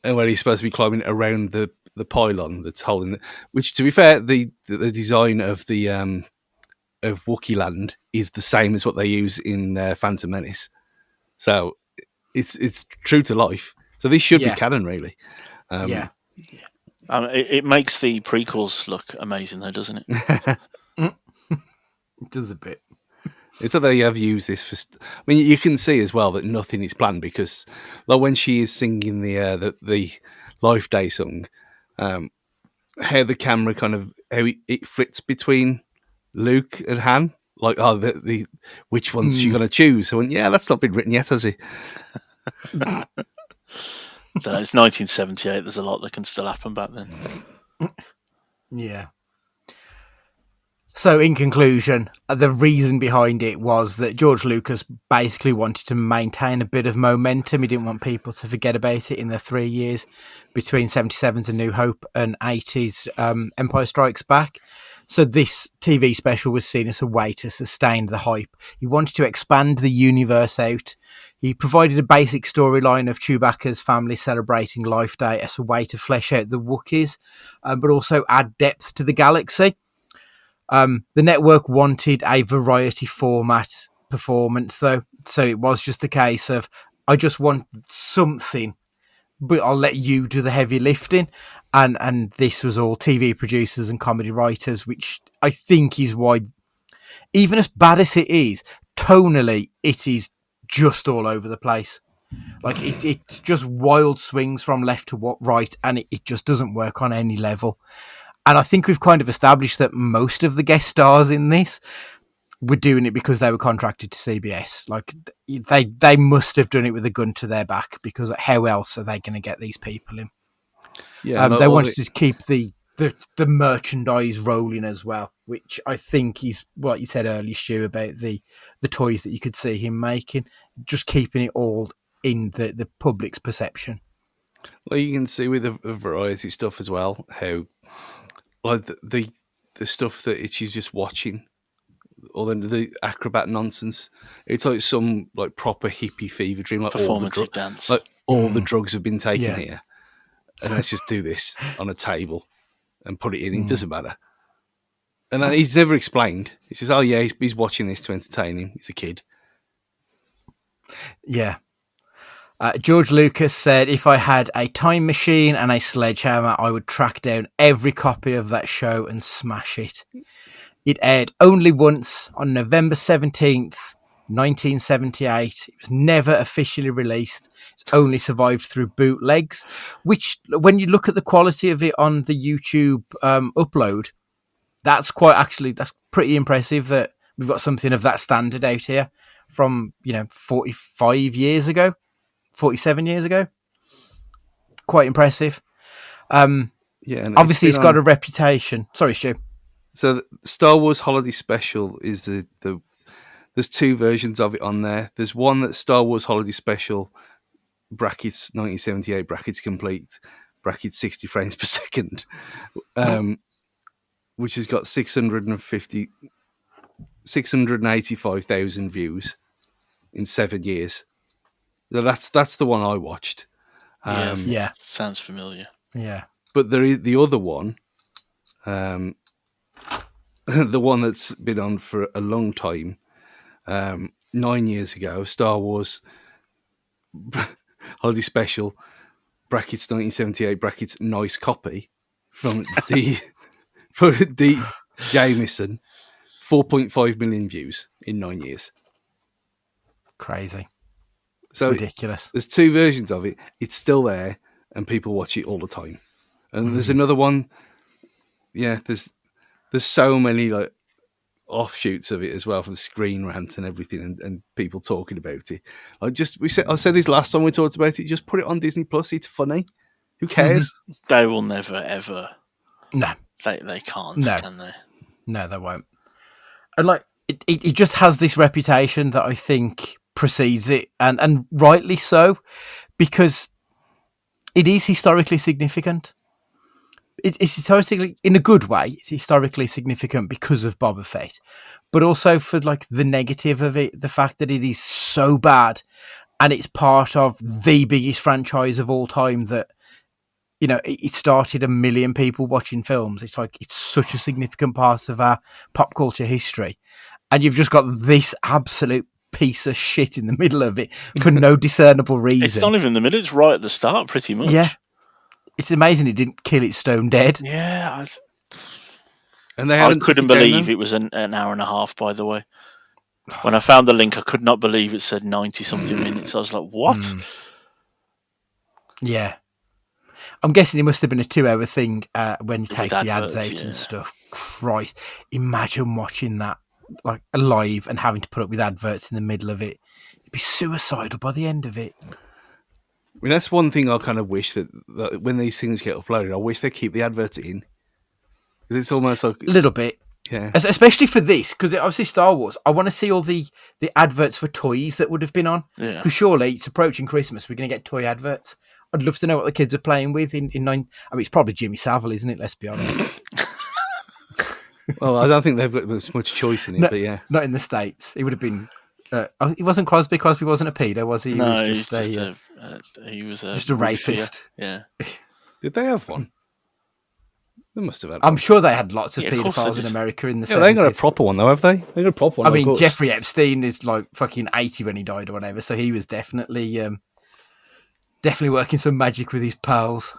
And where he's supposed to be climbing around the pylon that's holding it, which, to be fair, the design of the of Wookiee Land is the same as what they use in Phantom Menace. So it's true to life. So this should be canon, really. It makes the prequels look amazing, though, doesn't it? It does a bit. It's that they have used this for. I mean, you can see as well that nothing is planned because, like, when she is singing the Life Day song, how the camera kind of it flits between Luke and Han. Like, the which one's she going to choose? I went, yeah, that's not been written yet, has it? It's 1978. There's a lot that can still happen back then. Yeah. So, in conclusion, the reason behind it was that George Lucas basically wanted to maintain a bit of momentum. He didn't want people to forget about it in the 3 years between 77's A New Hope and 80's Empire Strikes Back. So this TV special was seen as a way to sustain the hype. He wanted to expand the universe out. He provided a basic storyline of Chewbacca's family celebrating Life Day as a way to flesh out the Wookiees, but also add depth to the galaxy. The network wanted a variety format performance, though. So it was just a case of, I just want something, but I'll let you do the heavy lifting. And this was all TV producers and comedy writers, which I think is why, even as bad as it is, tonally, it is just all over the place. Like, it's just wild swings from left to right, and it just doesn't work on any level. And I think we've kind of established that most of the guest stars in this were doing it because they were contracted to CBS. Like, they must have done it with a gun to their back, because how else are they going to get these people in? Yeah, they wanted to keep the merchandise rolling as well, which I think is what you said earlier, Stu, about the toys that you could see him making, just keeping it all in the public's perception. Well, you can see with a variety of stuff as well, how like the stuff that she's just watching, or the acrobat nonsense. It's like some like proper hippie fever dream, like performative dance. Like all the drugs have been taken here, and let's just do this on a table and put it in. It doesn't matter. And he's never explained. He says, "Oh yeah, he's watching this to entertain him. He's a kid." Yeah. George Lucas said, if I had a time machine and a sledgehammer, I would track down every copy of that show and smash it. It aired only once on November 17th, 1978. It was never officially released. It's only survived through bootlegs, which, when you look at the quality of it on the YouTube upload, that's pretty impressive that we've got something of that standard out here from, 45 years ago. 47 years ago. Quite impressive. And obviously it's got a reputation. Sorry, Stu. So the Star Wars Holiday Special is there's two versions of it on there. There's one that's Star Wars Holiday Special brackets 1978 brackets complete brackets 60 frames per second, which has got 685,000 views in 7 years. That's the one I watched. Yeah, sounds familiar. Yeah. But there is the other one, the one that's been on for a long time. 9 years ago, Star Wars Holiday Special brackets 1978 brackets nice copy from D. Jameson, 4.5 million views in 9 years. Crazy. It's So ridiculous. There's two versions of it. It's still there, and people watch it all the time. And there's another one. Yeah, there's so many like offshoots of it as well, from Screen Rant and everything, and people talking about it. I said this last time we talked about it. Just put it on Disney Plus. It's funny. Who cares? They will never ever. No, they can't. No. Can they? No, they won't. And like it just has this reputation that I think precedes it, and rightly so, because it is historically significant. It's historically, in a good way, it's historically significant because of Boba Fett, but also for like the negative of it, the fact that it is so bad, and it's part of the biggest franchise of all time that, you know, it started 1 million people watching films. It's like, it's such a significant part of our pop culture history. And you've just got this absolute piece of shit in the middle of it for no discernible reason. It's not even in the middle. It's right at the start, pretty much. Yeah. It's amazing it didn't kill it stone dead. Yeah. I couldn't believe it was an hour and a half, by the way. When I found the link, I could not believe it said 90-something minutes. I was like, what? Yeah. I'm guessing it must have been a 2-hour thing when you take the ads adverts, out and stuff. Christ. Imagine watching that like live and having to put up with adverts in the middle of it. You'd be suicidal by the end of it. I mean, that's one thing I kind of wish that when these things get uploaded, I wish they keep the adverts in. Because it's almost like... A little bit. Yeah. Especially for this, because obviously Star Wars, I want to see all the adverts for toys that would have been on. Yeah. Because surely it's approaching Christmas, we're going to get toy adverts. I'd love to know what the kids are playing with in 9... I mean, it's probably Jimmy Savile, isn't it? Let's be honest. Well, I don't think they've got much choice in it, but yeah. Not in the States. It would have been... he wasn't Crosby. Crosby wasn't a pedo, was he? No, he was just a rapist. Yeah. Did they have one? They must have had I'm one. sure they had lots of Yeah, of course paedophiles they in did. America in the 70s. They ain't got a proper one though, have they? They got a proper one. I mean, course. Jeffrey Epstein is like fucking 80 when he died or whatever, so he was definitely working some magic with his pals.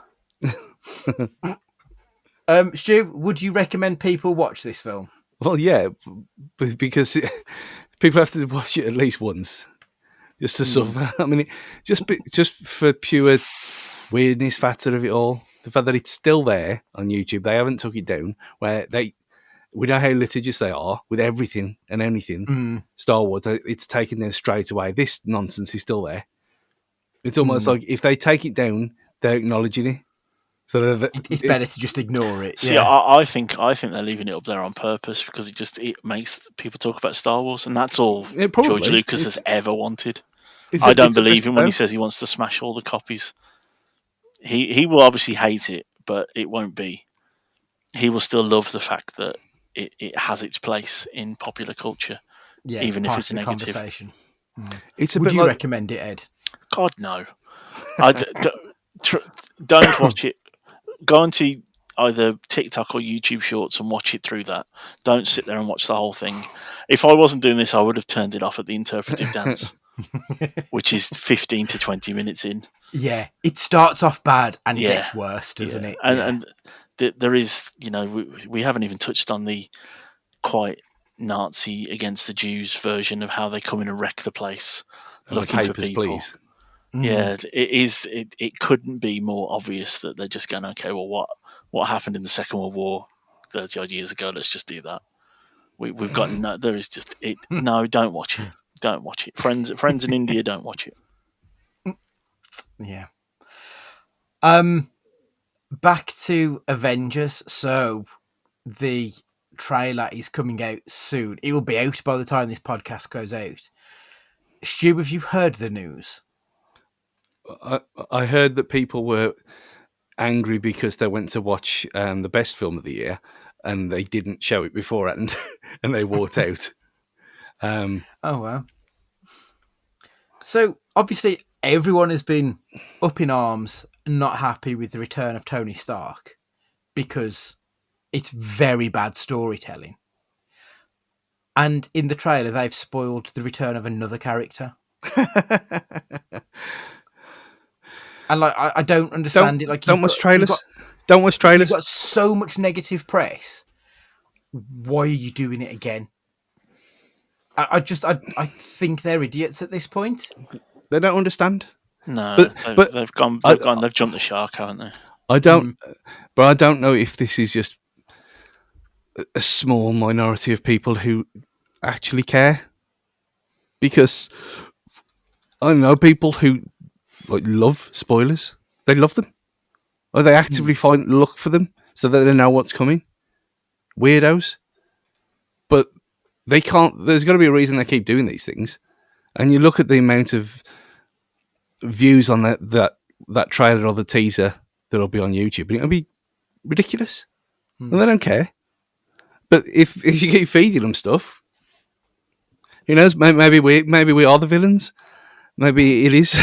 Stu, would you recommend people watch this film? Well, yeah, because people have to watch it at least once, just to suffer. I mean, just for pure weirdness factor of it all, the fact that it's still there on YouTube, they haven't took it down. We know how litigious they are with everything and anything. Star Wars, it's taken them straight away. This nonsense is still there. It's almost like if they take it down, they're acknowledging it. So it's better to just ignore it. See, I think they're leaving it up there on purpose because it makes people talk about Star Wars, and that's all George Lucas has ever wanted. I don't believe him when he says he wants to smash all the copies. He will obviously hate it, but it won't be. He will still love the fact that it has its place in popular culture, even if it's a negative. Would you recommend it, Ed? God, no. Don't watch it. Go onto either TikTok or YouTube Shorts and watch it through that. Don't sit there and watch the whole thing. If I wasn't doing this, I would have turned it off at the interpretive dance, which is 15 to 20 minutes in. Yeah, it starts off bad and it gets worse, doesn't it? And there is, we haven't even touched on the quite Nazi against the Jews version of how they come in and wreck the place, looking for people. Please. Yeah, it is. It couldn't be more obvious that they're just going, okay, well, what happened in the Second World War 30 odd years ago? Let's just do that. We've got no. There is just it. No, don't watch it. Don't watch it. Friends in India, don't watch it. Yeah. Back to Avengers. So the trailer is coming out soon. It will be out by the time this podcast goes out. Stu, have you heard the news? I heard that people were angry because they went to watch the best film of the year and they didn't show it beforehand and they walked out. Oh, wow. So, obviously, everyone has been up in arms, not happy with the return of Tony Stark because it's very bad storytelling. And in the trailer, they've spoiled the return of another character. And like, I don't understand it. Like, don't watch trailers. Don't watch trailers. You've got so much negative press. Why are you doing it again? I think they're idiots at this point. They don't understand. No, but they've jumped the shark, haven't they? I don't, but I don't know if this is just a small minority of people who actually care. Because I know people who like love spoilers. They love them, or they actively look for them so that they know what's coming. Weirdos, but they can't. There's got to be a reason they keep doing these things. And you look at the amount of views on that trailer or the teaser that'll be on YouTube, and it'll be ridiculous. And they don't care. But if you keep feeding them stuff, who knows? Maybe we are the villains. Maybe it is.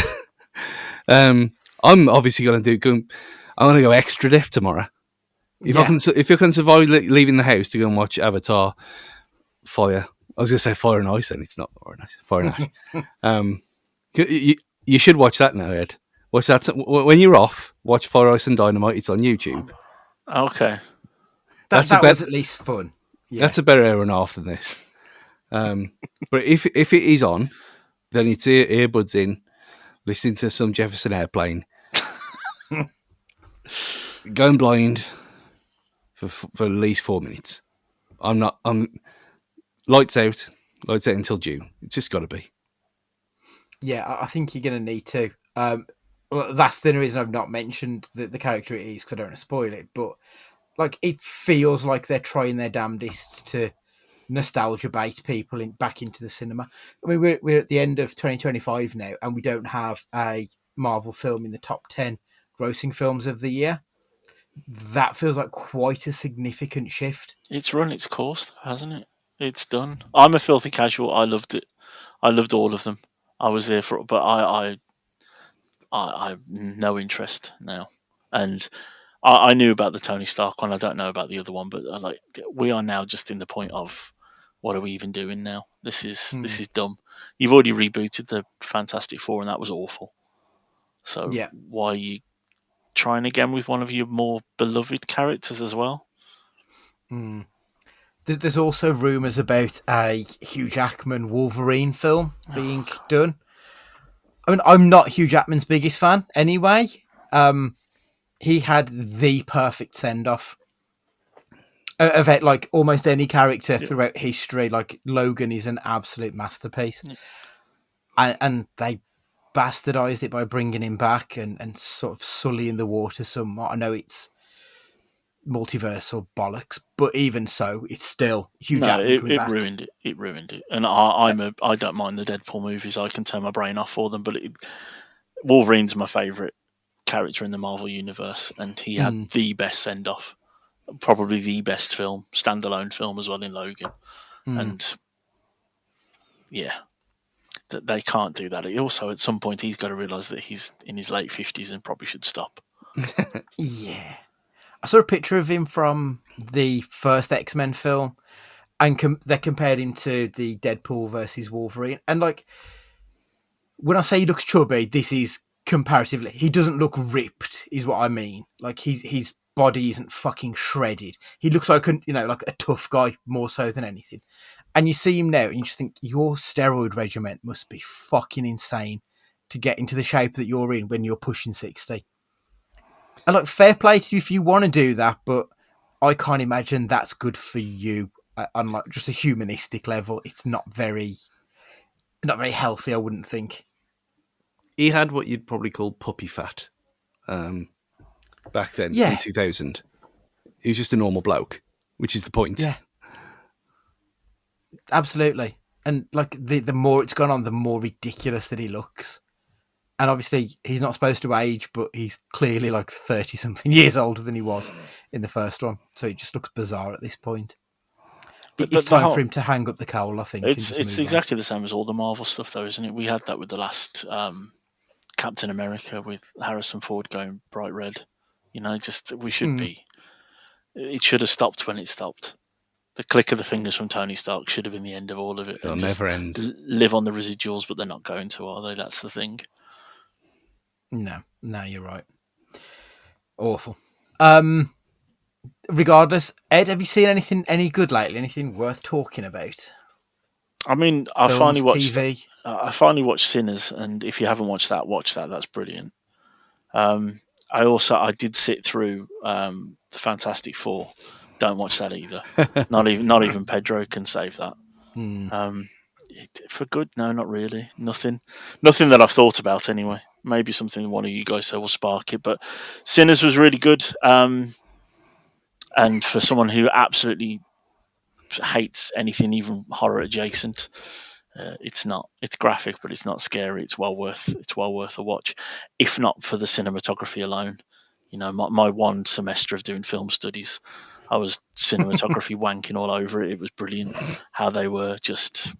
I'm obviously going to I'm going to go extra def tomorrow. If I can survive leaving the house to go and watch Avatar Fire. I was going to say Fire and Ice, then it's not Fire and Ice. Fire and Ice. You should watch that now, Ed. Watch that when you're off. Watch Fire, Ice and Dynamite. It's on YouTube. Okay, that was at least fun. Yeah. That's a better hour and a half than this. But if it is on, then it's earbuds in, listening to some Jefferson Airplane, going blind for at least 4 minutes. I'm lights out until June. It's just got to be. Yeah, I think you're going to need to. Well, that's the reason I've not mentioned the character it is, because I don't want to spoil it. But like, it feels like they're trying their damnedest to nostalgia bait people back into the cinema. I mean, we're at the end of 2025 now, and we don't have a Marvel film in the top 10 grossing films of the year. That feels like quite a significant shift. It's run its course, hasn't it? It's done. I'm a filthy casual. I loved it. I loved all of them. I was there for, but I have no interest now. And I knew about the Tony Stark one. I don't know about the other one, but we are now just in the point of, what are we even doing now? This is dumb. You've already rebooted the Fantastic Four, and that was awful. So why are you trying again with one of your more beloved characters as well? There's also rumours about a Hugh Jackman Wolverine film being done. I mean, I'm not Hugh Jackman's biggest fan anyway. He had the perfect send-off of it, like almost any character throughout history. Like, Logan is an absolute masterpiece. And they bastardized it by bringing him back and sort of sullying the water somewhat. I know it's multiversal bollocks, but even so, it's still Hugh Jackman coming back. Ruined it. It ruined it. And I don't mind the Deadpool movies. I can turn my brain off for them, but Wolverine's my favourite character in the Marvel universe, and he had the best send off, probably the best standalone film as well in Logan. And that they can't do that. Also, at some point, he's got to realise that he's in his late 50s and probably should stop. Yeah. I saw a picture of him from the first X-Men film, and they compared him to the Deadpool versus Wolverine. And like, when I say he looks chubby, this is comparatively. He doesn't look ripped, is what I mean. Like, his body isn't fucking shredded. He looks like like a tough guy more so than anything. And you see him now, and you just think, your steroid regimen must be fucking insane to get into the shape that you're in when you're pushing 60. And like, fair play to you if you want to do that, but I can't imagine that's good for you on like just a humanistic level. It's not very healthy, I wouldn't think. He had what you'd probably call puppy fat back then in 2000. He was just a normal bloke, which is the point. Yeah, absolutely. And like, the more it's gone on, the more ridiculous that he looks. And obviously, he's not supposed to age, but he's clearly like 30-something years older than he was in the first one. So it just looks bizarre at this point. But it's time for him to hang up the cowl, I think. It's exactly the same as all the Marvel stuff, though, isn't it? We had that with the last Captain America with Harrison Ford going bright red. We should Hmm. be. It should have stopped when it stopped. The click of the fingers from Tony Stark should have been the end of all of it. It'll And just never end. live on the residuals, but they're not going to, are they? That's the thing. No, you're right. Awful. Regardless, Ed, have you seen any good lately? Anything worth talking about? I mean, I Films, finally watched. TV? I finally watched Sinners, and if you haven't watched that, watch that. That's brilliant. I did sit through the Fantastic Four. Don't watch that either. Not even Pedro can save that. For good, no, not really. Nothing that I've thought about anyway. Maybe something one of you guys say will spark it. But Sinners was really good. And for someone who absolutely hates anything even horror adjacent, it's not. It's graphic, but it's not scary. It's well worth a watch, if not for the cinematography alone. My one semester of doing film studies, I was cinematography wanking all over it. It was brilliant how they were just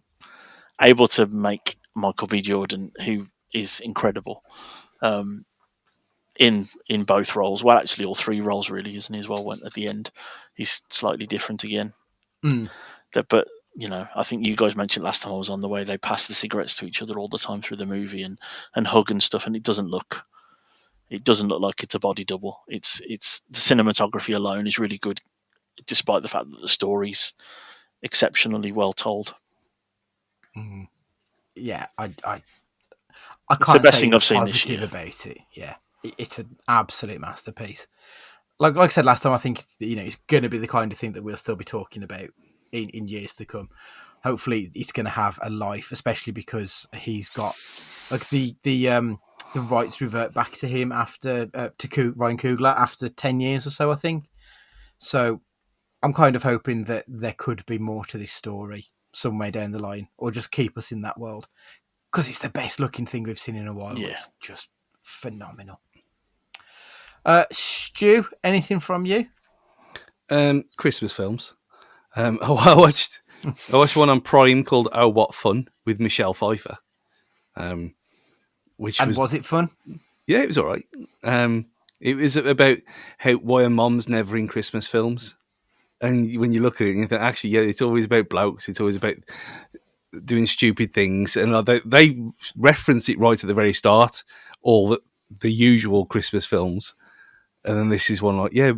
able to make Michael B. Jordan, who is incredible, in both roles. Well, actually, all three roles really, isn't he? As well, at the end, he's slightly different again. But I think you guys mentioned last time I was on, the way they pass the cigarettes to each other all the time through the movie and hug and stuff, and it doesn't look like it's a body double. It's the cinematography alone is really good, despite the fact that the story's exceptionally well told. Yeah, I can't it's the best say thing I've seen this positive year about it. Yeah, it's an absolute masterpiece. Like I said last time, I think it's going to be the kind of thing that we'll still be talking about in years to come. Hopefully, it's going to have a life, especially because he's got like the rights revert back to him after to Ryan Coogler after 10 years or so, I think. So I'm kind of hoping that there could be more to this story somewhere down the line, or just keep us in that world, because it's the best looking thing we've seen in a while. Yeah. It's just phenomenal. Stu, anything from you? Christmas films. I watched one on Prime called Oh What Fun with Michelle Pfeiffer. Was it fun? Yeah, it was all right. It was about why are moms never in Christmas films, and when you look at it, you think actually, yeah, it's always about blokes. It's always about doing stupid things, and they reference it right at the very start, all the usual Christmas films, and then this is one like, yeah,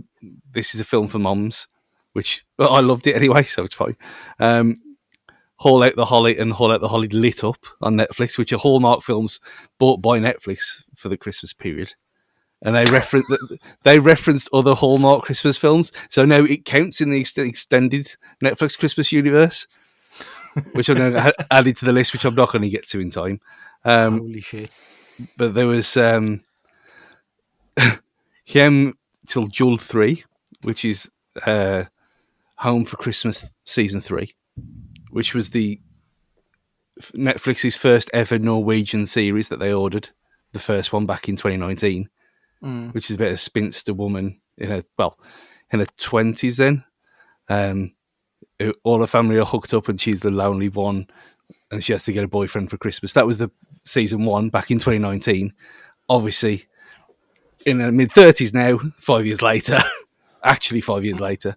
this is a film for moms, which I loved it anyway, so it's fine. Haul Out the Holly and Haul Out the Holly Lit Up on Netflix, which are Hallmark films bought by Netflix for the Christmas period. And they referenced other Hallmark Christmas films, so now it counts in the extended Netflix Christmas universe, which I'm going to add it to the list, which I'm not going to get to in time. Holy shit! But there was Hjem till Jul 3, which is Home for Christmas Season 3, which was the Netflix's first ever Norwegian series that they ordered, the first one back in 2019. Which is about a spinster woman in her 20s then. All her family are hooked up and she's the lonely one and she has to get a boyfriend for Christmas. That was the season 1 back in 2019. Obviously, in her mid-30s now, 5 years later, actually 5 years later,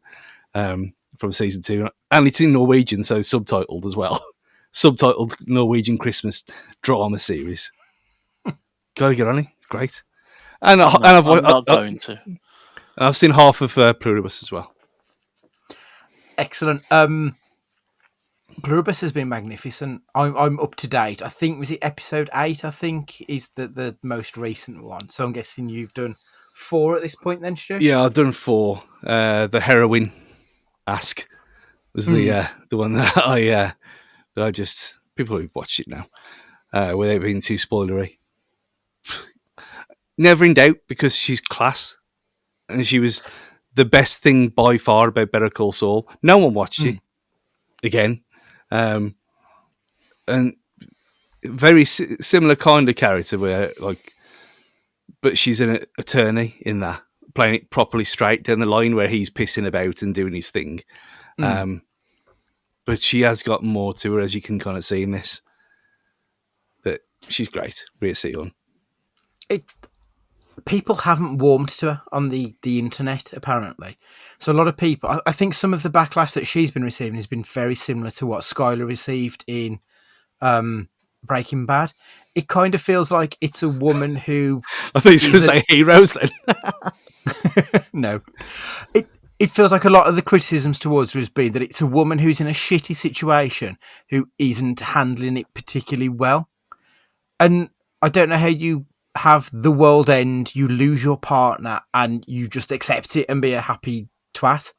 from season 2. And it's in Norwegian, so subtitled as well. Subtitled Norwegian Christmas drama series. Gotta get on it. It's great. I'm not going to. I've seen half of Pluribus as well. Excellent. Pluribus has been magnificent. I'm up to date. I think, was it episode 8? I think is the most recent one. So I'm guessing you've done 4 at this point, then, Stu? Yeah, I've done 4. The heroine ask was the one that I just, people who've watched it now without being too spoilery. Never in doubt, because she's class. And she was the best thing by far about Better Call Saul. No one watched it again. And very similar kind of character where, but she's an attorney in that, playing it properly straight down the line where he's pissing about and doing his thing. But she has got more to her, as you can kind of see in this. That she's great. Bea Arthur. People haven't warmed to her on the internet, apparently. So a lot of people, I think some of the backlash that she's been receiving has been very similar to what Skylar received in Breaking Bad. It kind of feels like it's a woman who... I think you were going to say heroes then. No. It feels like a lot of the criticisms towards her has been that it's a woman who's in a shitty situation who isn't handling it particularly well. And I don't know how you have the world end, you lose your partner, and you just accept it and be a happy twat.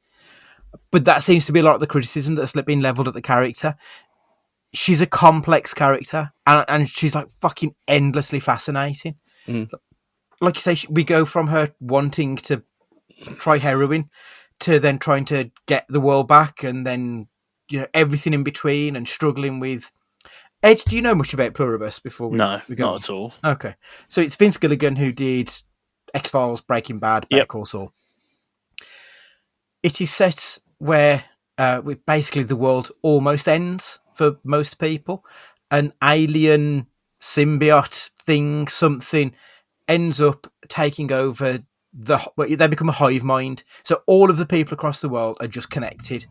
But that seems to be a lot of the criticism that's been levelled at the character. She's a complex character, and she's like fucking endlessly fascinating. Like you say, we go from her wanting to try heroin to then trying to get the world back, and then everything in between, and struggling with... Ed, do you know much about Pluribus before we No, we go not at all. Okay. So it's Vince Gilligan who did X-Files, Breaking Bad, Better Call Saul. It is set where basically the world almost ends for most people. An alien symbiote thing, something, ends up taking over they become a hive mind. So all of the people across the world are just connected,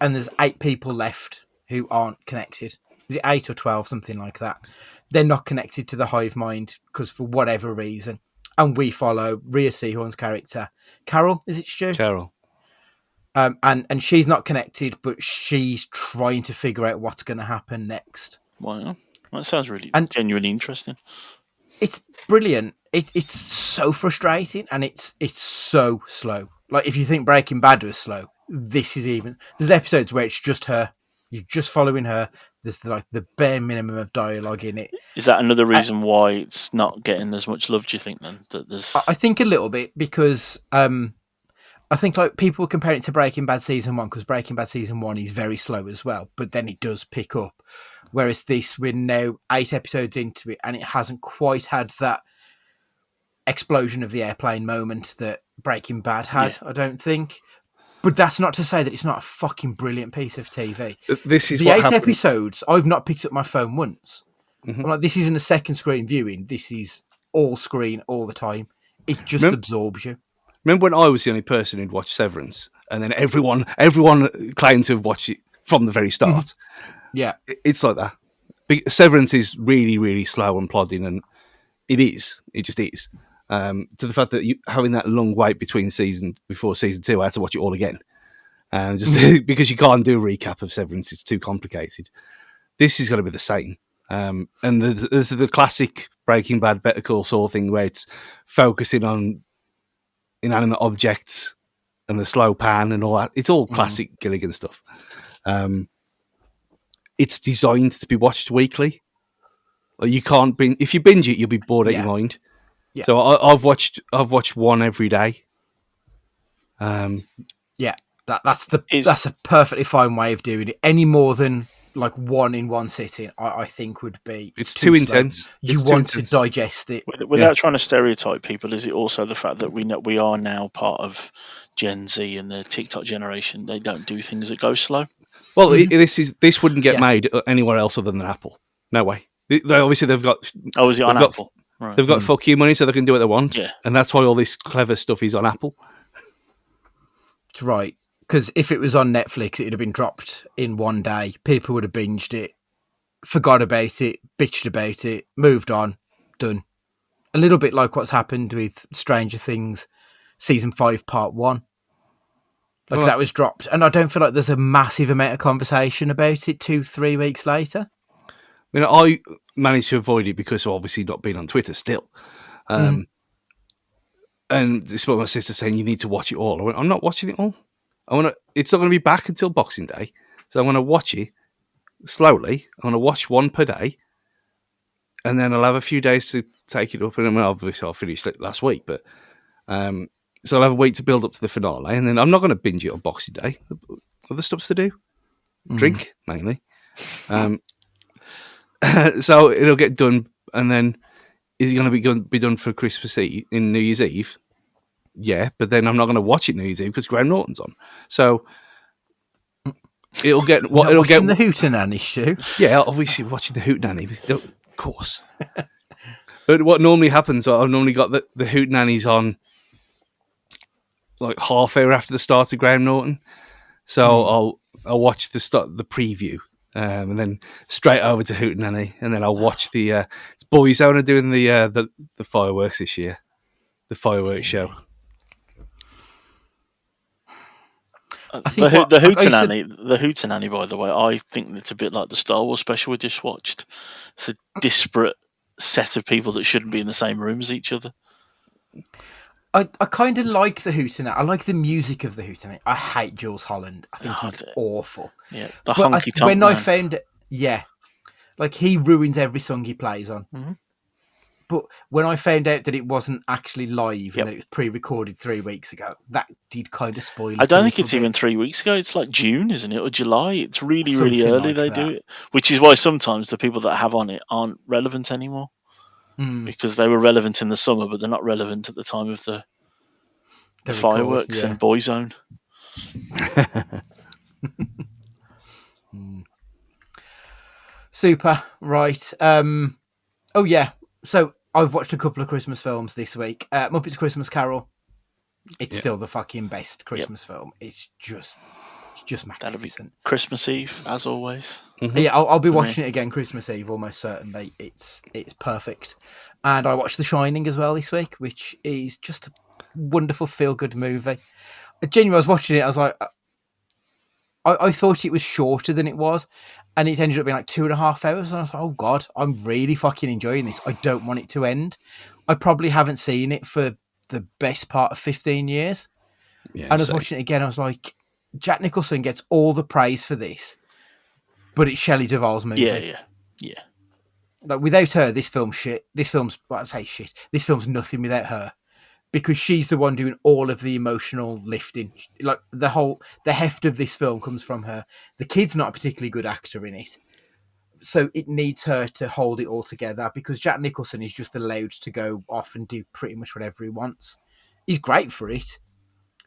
and there's 8 people left who aren't connected. Is it 8 or 12, something like that? They're not connected to the hive mind because for whatever reason. And we follow Rhea Seehorn's character, Carol. Is it Stu? Carol. And she's not connected, but she's trying to figure out what's going to happen next. Wow, that sounds really genuinely interesting. It's brilliant. It's so frustrating, and it's so slow. Like, if you think Breaking Bad was slow, this is even... There's episodes where it's just her. You're just following her. There's like the bare minimum of dialogue in it. Is that another reason why it's not getting as much love, do you think, then? That there's... I think a little bit, because I think like people compare it to Breaking Bad Season 1, because Breaking Bad Season 1 is very slow as well, but then it does pick up. Whereas this, we're now 8 episodes into it, and it hasn't quite had that explosion of the airplane moment that Breaking Bad had, I don't think. But that's not to say that it's not a fucking brilliant piece of TV. This is the what 8 happened. episodes, I've not picked up my phone once. I'm like, this isn't a second screen viewing. This is all screen all the time. It just absorbs you. Remember when I was the only person who'd watched Severance, and then everyone claimed to have watched it from the very start? Yeah. It's like that. Severance is really, really slow and plodding, and it just is. To the fact that having that long wait before season 2, I had to watch it all again. Just because you can't do a recap of Severance, it's too complicated. This is going to be the same. And there's the classic Breaking Bad, Better Call Saul thing where it's focusing on inanimate objects and the slow pan and all that. It's all classic Gilligan stuff. It's designed to be watched weekly. You can't if you binge it, you'll be bored out your mind. Yeah. So I've watched one every day. Yeah, that's a perfectly fine way of doing it. Any more than like one in one sitting, I think would be... It's too intense. You want to digest it. Without trying to stereotype people, is it also the fact that we are now part of Gen Z and the TikTok generation? They don't do things that go slow. Well, this wouldn't get made anywhere else other than Apple. No way. Obviously, they've got... Oh, is it on Apple? Right. They've got fuck you money, so they can do what they want. Yeah. And that's why all this clever stuff is on Apple. That's right. Because if it was on Netflix, it would have been dropped in one day. People would have binged it, forgot about it, bitched about it, moved on, done. A little bit like what's happened with Stranger Things Season 5, Part 1. That was dropped. And I don't feel like there's a massive amount of conversation about it 2-3 weeks later. I managed to avoid it because of obviously not being on Twitter still. And this is what my sister saying, you need to watch it all. I went, I'm not watching it all. It's not going to be back until Boxing Day. So I'm going to watch it slowly. I'm going to watch one per day. And then I'll have a few days to take it up. And obviously I'll finish it last week. But so I'll have a week to build up to the finale. And then I'm not going to binge it on Boxing Day. Other stuff to do. Drink, mainly. So it'll get done, and then is it going to be done for Christmas Eve in New Year's Eve? Yeah, but then I'm not going to watch it New Year's Eve because Graham Norton's on. So it'll get what it'll get. The Hootenanny show. Yeah, obviously watching the Hootenanny, of course. But what normally happens, I've normally got the Hootenannies on like half hour after the start of Graham Norton. So I'll watch the preview, and then straight over to Hootenanny, and then I'll watch the it's Boyzone are doing the fireworks this year, the fireworks show. I think the Hootenanny, by the way, I think it's a bit like the Star Wars special we just watched. It's a disparate set of people that shouldn't be in the same room as each other. I kind of like the Hootenanny. I like the music of the Hootenanny. I hate Jules Holland. I think he's awful. Yeah, the honky tonk when man. I found it, yeah, like he ruins every song he plays on. Mm-hmm. But when I found out that it wasn't actually live and that it was pre-recorded 3 weeks ago, that did kind of spoil it. I don't think it's even 3 weeks ago. It's like June, isn't it? Or July. It's really, really early they do it. Which is why sometimes the people that have on it aren't relevant anymore. Because they were relevant in the summer, but they're not relevant at the time of the fireworks and Boyzone. Super. Right. Oh, yeah. So I've watched a couple of Christmas films this week. Muppets Christmas Carol. It's still the fucking best Christmas film. It's just magnificent. That'll be Christmas Eve, as always. Mm-hmm. Yeah, I'll be watching it again Christmas Eve, almost certainly. It's perfect. And I watched The Shining as well this week, which is just a wonderful feel-good movie. Genuinely, I was watching it, I was like, I thought it was shorter than it was, and it ended up being like 2.5 hours, and I was like, oh God, I'm really fucking enjoying this. I don't want it to end. I probably haven't seen it for the best part of 15 years. Yeah, and I was watching it again, I was like, Jack Nicholson gets all the praise for this, but it's Shelley Duvall's movie. Yeah. Like, without her, this film's shit. This film's nothing without her. Because she's the one doing all of the emotional lifting. Like, the heft of this film comes from her. The kid's not a particularly good actor in it. So it needs her to hold it all together, because Jack Nicholson is just allowed to go off and do pretty much whatever he wants. He's great for it,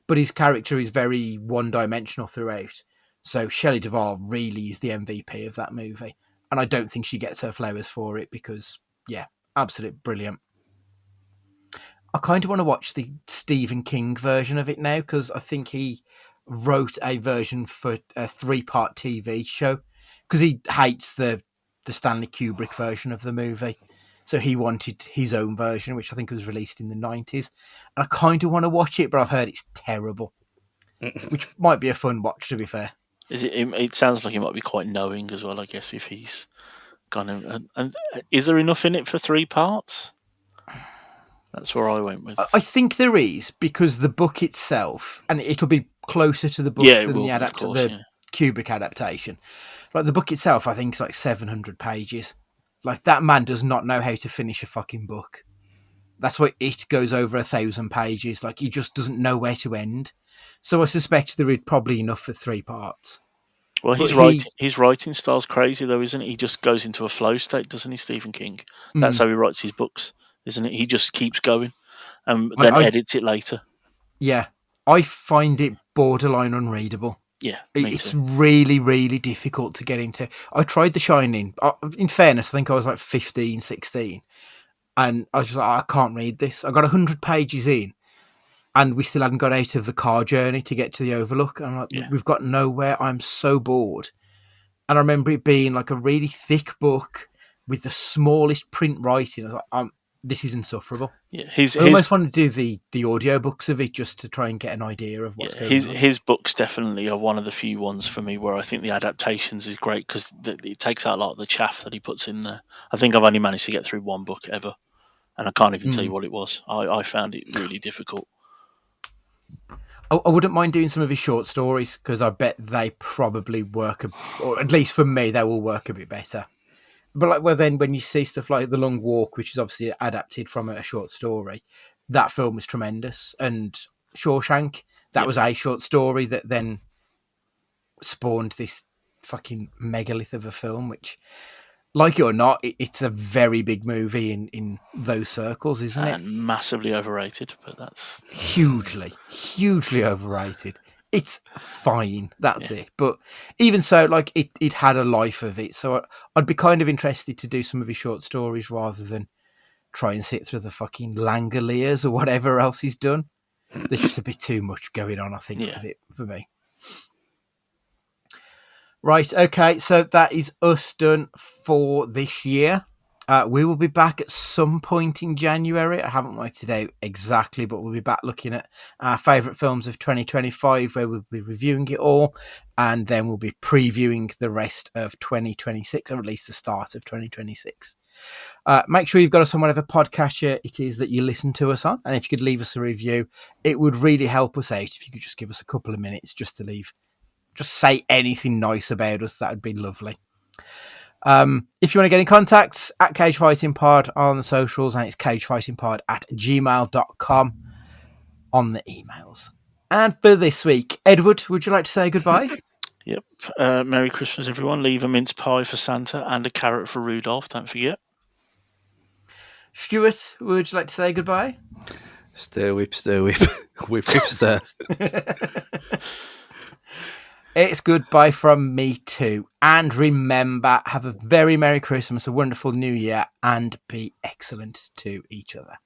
but his character is very one-dimensional throughout. So Shelley Duvall really is the MVP of that movie. And I don't think she gets her flowers for it because, absolutely brilliant. I kind of want to watch the Stephen King version of it now, because I think he wrote a version for a 3-part TV show, because he hates the Stanley Kubrick version of the movie. So he wanted his own version, which I think was released in the 90s. And I kind of want to watch it, but I've heard it's terrible, which might be a fun watch, to be fair. It sounds like he might be quite knowing as well, I guess, if he's gone. And is there enough in it for 3 parts? That's where I went with. I think there is, because the book itself, and it'll be closer to the book than the Kubrick adaptation. Like, the book itself, I think, is like 700 pages. Like, that man does not know how to finish a fucking book. That's why it goes over 1,000 pages. Like, he just doesn't know where to end. So I suspect there is probably enough for 3 parts. Well, his writing style's crazy, though, isn't it? He just goes into a flow state, doesn't he, Stephen King? That's how he writes his books, isn't it? He just keeps going and then edits it later. Yeah. I find it borderline unreadable. Yeah, it's really, really difficult to get into. I tried The Shining. In fairness, I think I was like 15, 16. And I was just like, I can't read this. I got 100 pages in, and we still hadn't got out of the car journey to get to the Overlook. And I'm like, we've got nowhere. I'm so bored. And I remember it being like a really thick book with the smallest print writing. I was like, this is insufferable. Yeah, I almost want to do the audiobooks of it just to try and get an idea of what's going on. His books definitely are one of the few ones for me where I think the adaptations is great, because it takes out a lot of the chaff that he puts in there. I think I've only managed to get through one book ever, and I can't even tell you what it was. I found it really difficult. I wouldn't mind doing some of his short stories, because I bet they probably work, or at least for me, they will work a bit better. But then when you see stuff like The Long Walk, which is obviously adapted from a short story, that film was tremendous. And Shawshank, that was a short story that then spawned this fucking megalith of a film, which, like it or not, it's a very big movie in those circles, isn't it? And massively overrated, but that's... Hugely overrated. It's fine, that's it. But even so, like, it had a life of it. So I'd be kind of interested to do some of his short stories rather than try and sit through the fucking Langoliers or whatever else he's done. There's just a bit too much going on, I think, with it for me. Right, okay, so that is us done for this year. We will be back at some point in January. I haven't worked it out exactly, but we'll be back looking at our favourite films of 2025, where we'll be reviewing it all, and then we'll be previewing the rest of 2026, or at least the start of 2026. Make sure you've got us on whatever podcatcher it is that you listen to us on, and if you could leave us a review, it would really help us out if you could just give us a couple of minutes just to just say anything nice about us. That would be lovely. If you want to get in contact, at Cage Fighting Pod on the socials, and it's cagefightingpod@gmail.com on the emails. And for this week, Edward, would you like to say goodbye? Yep. Merry Christmas, everyone. Leave a mince pie for Santa and a carrot for Rudolph. Don't forget. Stuart, would you like to say goodbye? Stir whip, whip, whip, stir. It's goodbye from me too. And remember, have a very Merry Christmas, a wonderful New Year, and be excellent to each other.